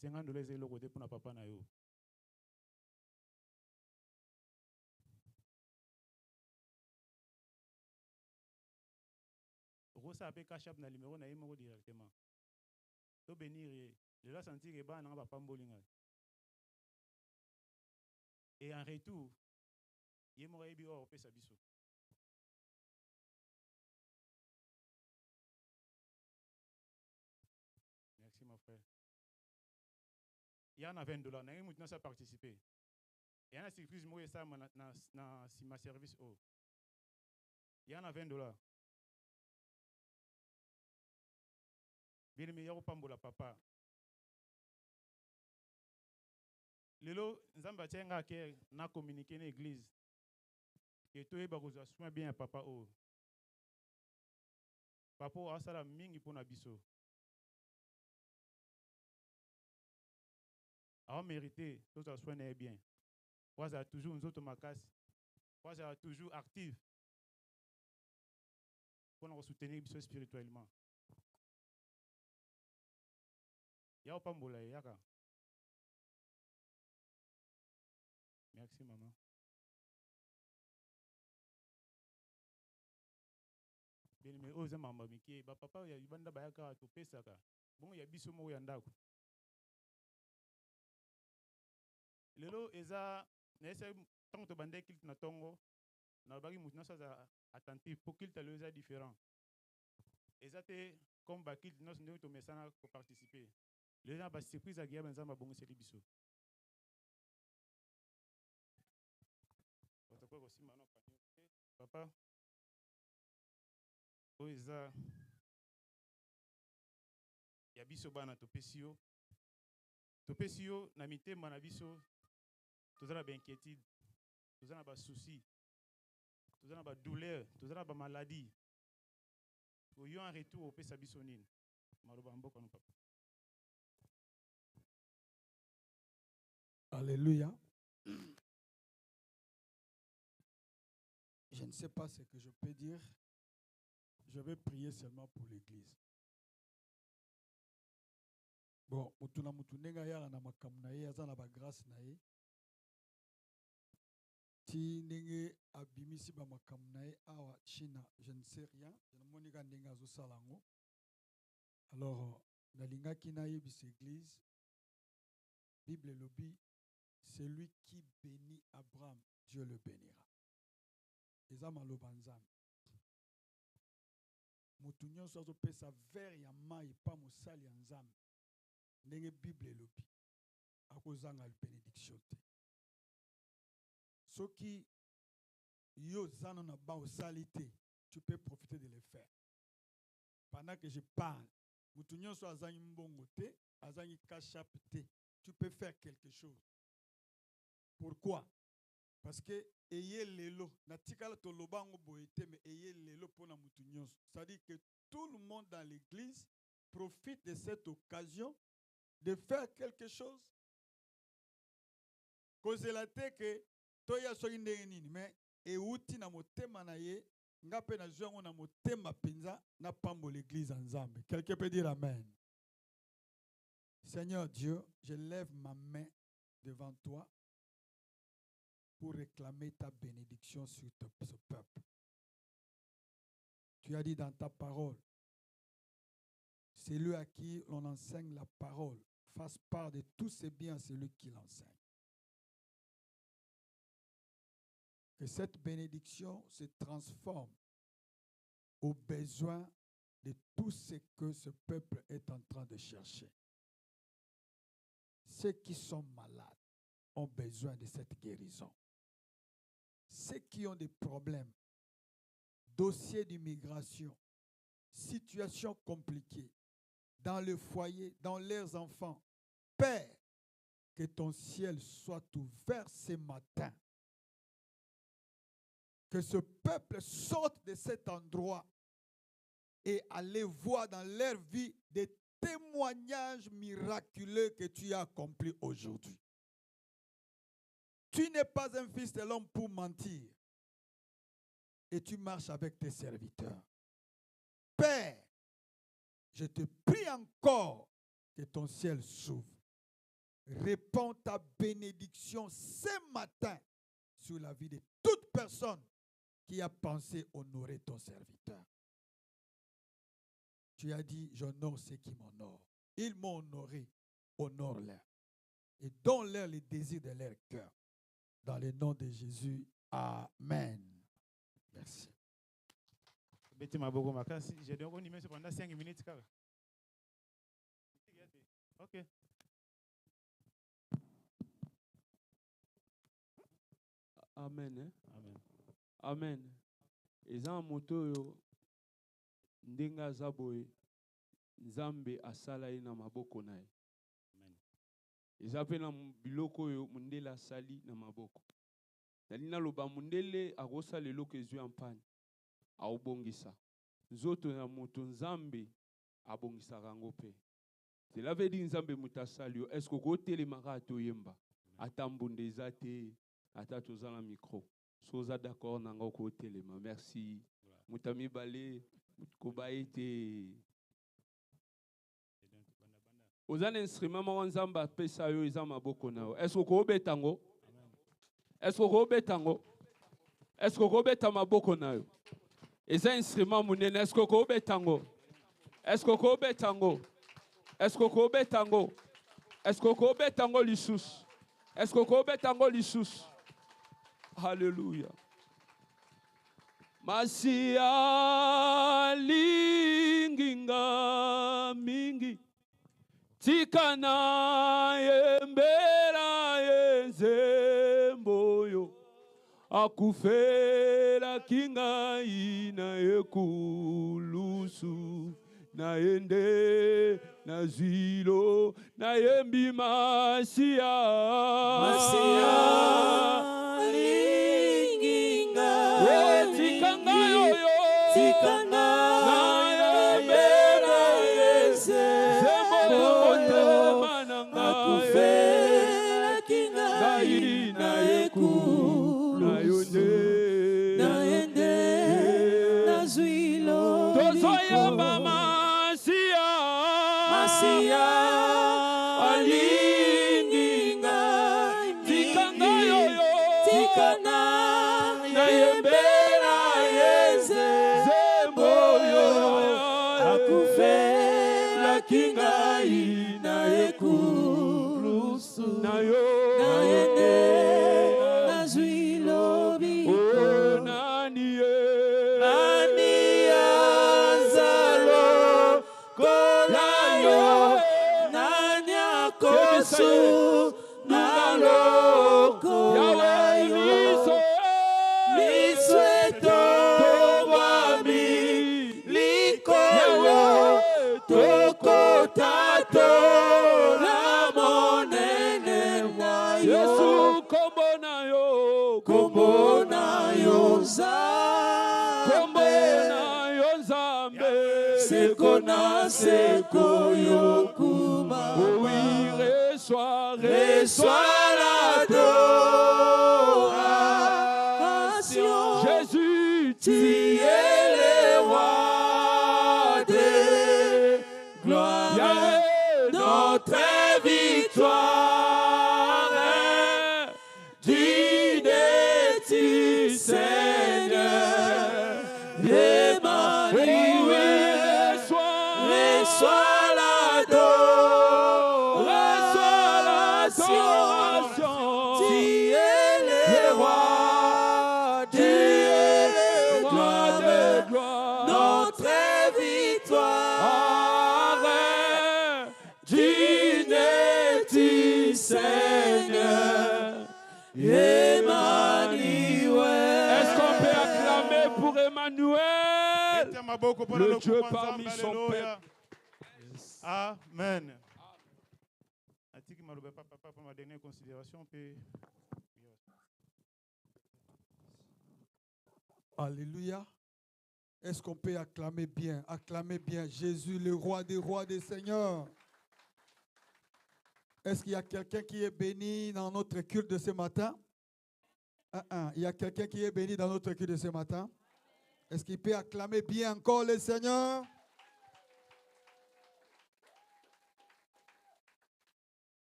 $50 est le côté pour na papa na yo. Rosa ape kashap na numéro na yemo directement. To bénir le la sentir que ba na papa mbolinga. Et en retour, il m'a dit oh, on sa biso. Merci mon frère. Il y en a $20. Il y a maintenant ça participer. Il y en a surprise moi ça na ma service oh. Il y en a $20. Bien meilleur pambola papa. Lelo nzamba tienga ke na communiquer na église que toi ba kozwa soin bien papa o papa asala mingi pona biso a mérité tout ça soin bien waza toujours nous autres makasi waza toujours actif pour nous soutenir biso spirituellement ya pambola yaka. Merci, maman. Bien, mais aux maman, Miki, papa, il y a eu banda bayaka to pesaka. Bon, il y a biso mo yandako. Lelo eza nese tant to bande kilt na tongo na bagi mutna sa attentif pour kilt le eza différent. Eza te comme ba kilt nos ndo to mesana ko participer. Les gens ba surprise a guia benza ma bongo seli biso. Papa, oiza yabiso bana to pesio topesi yo na mitema na biso tozala ba inquiétude, tozala ba souci, tozala ba douleur, tozala ba maladie. Yo en retour opesa biso nini? Maloba mboka no papa. Alléluia. Je ne sais pas ce que je peux dire. Je vais prier seulement pour l'église. Bon, mutuna mutunenga yala na makamu na ye azana ba grâce na ye. Ti ndenge abimisi ba makamu na ye awa China, je ne sais rien. Je ne monika ndenge azo salango. Alors, nalingaki na ye bis église. Bible lobi, celui qui bénit Abraham, Dieu le bénira. Ezama lobanzam. Mutu nyonso azopesa vers ya mai pa mosali ya nzambe. Ndenge Bible lobi akozanga bénédiction te. Soki yo zano na ba osali te, tu peux profiter de le faire. Pendant que je parle, mutu nyonso azangi mbongo te, azangi kashap te, tu peux faire quelque chose. Pourquoi? Parce que eye lelo na tikala to lobango boyete mais eye lelo pona mutu nyonso. C'est-à-dire que tout le monde dans l'église profite de cette occasion de faire quelque chose. Cause la te que toya so ndenge nini mais euti na motema na ye ngape na zongo na motema penza na pambo l'église ensemble. Quelqu'un peut dire amen. Seigneur Dieu, je lève ma main devant toi pour réclamer ta bénédiction sur ce peuple. Tu as dit dans ta parole, celui à qui l'on enseigne la parole fasse part de tous ses biens à celui qui l'enseigne. Que cette bénédiction se transforme aux besoins de tout ce que ce peuple est en train de chercher. Ceux qui sont malades ont besoin de cette guérison. Ceux qui ont des problèmes, dossiers d'immigration, situations compliquées, dans le foyer, dans leurs enfants, Père, que ton ciel soit ouvert ce matin. Que ce peuple sorte de cet endroit et allez voir dans leur vie des témoignages miraculeux que tu as accomplis aujourd'hui. Tu n'es pas un fils de l'homme pour mentir. Et tu marches avec tes serviteurs. Père, je te prie encore que ton ciel s'ouvre. Répands ta bénédiction ce matin sur la vie de toute personne qui a pensé honorer ton serviteur. Tu as dit, j'honore ceux qui m'honorent. Ils m'ont honoré, honore-les. Et donne-leur les désirs de leur cœur. Dans le nom de Jésus, amen. Merci. J'ai donc animé pendant 5 minutes. Ok. Amen. Amen. Amen. Eza moto yo ndenga zaboye Nzambe asala ye na maboko na ye. Amen. Eza pe na biloko yo mundela sali na maboko. Dalina loba mundele agosa leloko ezwi ampani. Aobongisa. Nzoto na moto Nzambe abongisa rango pe. Cela veut dire Nzambe mutasali yo. Est-ce que ko telemaka toyemba? Atambunde ezate ata tozala micro. Soza d'accord nanga ko telema. Merci. Mutami balé kobaite. Ozana instrument ma Nzamba pesa yo eza maboko na yo. Est-ce que ko betango? Est-ce que ko betango? Est-ce que ko beta maboko na yo? Eza instrument munene est-ce que ko betango? Est-ce que ko betango? Est-ce que ko betango? Est-ce que ko betango lisusu? Est-ce que ko betango lisusu? Alléluia. Masia linginga mingi tikana yembera yenzemboyo akufela kinga ina ekulusu naende nazwilo nayembi Masia linginga tikanga yoyo tikanga nayembela yese zemotema nanga akufela kinga ngai nayeku nayonde naende nazwilo tozoyamba Masia Masia alinginga tikanga yoyo tikanga nayembela yeze zemboyo akufela kingai nayekulusu nayo naende nazwilo biko nani azalo kolayo nani akosu naloko yayo misweto wami likolo tokotato la monene mwayo Yesu kombo nayo nzambe seko na seko yokuma oui reçois l'adoration Jésus tu es le roi de gloire notre victoire digne es-tu Seigneur Emmanuel reçois l'adoration tu es le roi de gloire notre victoire digne es-tu Seigneur Emmanuel. Est-ce qu'on peut acclamer pour Emmanuel, le Dieu parmi son peuple? Amen. Papa, pour ma dernière considération, Alléluia. Est-ce qu'on peut acclamer bien Jésus, le roi des seigneurs? Est-ce qu'il y a quelqu'un qui est béni dans notre culte de ce matin? Il y a quelqu'un qui est béni dans notre culte de ce matin? Est-ce qu'il peut acclamer bien encore le Seigneur?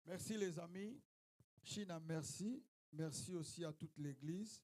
Merci les amis. China, merci. Merci aussi à toute l'église.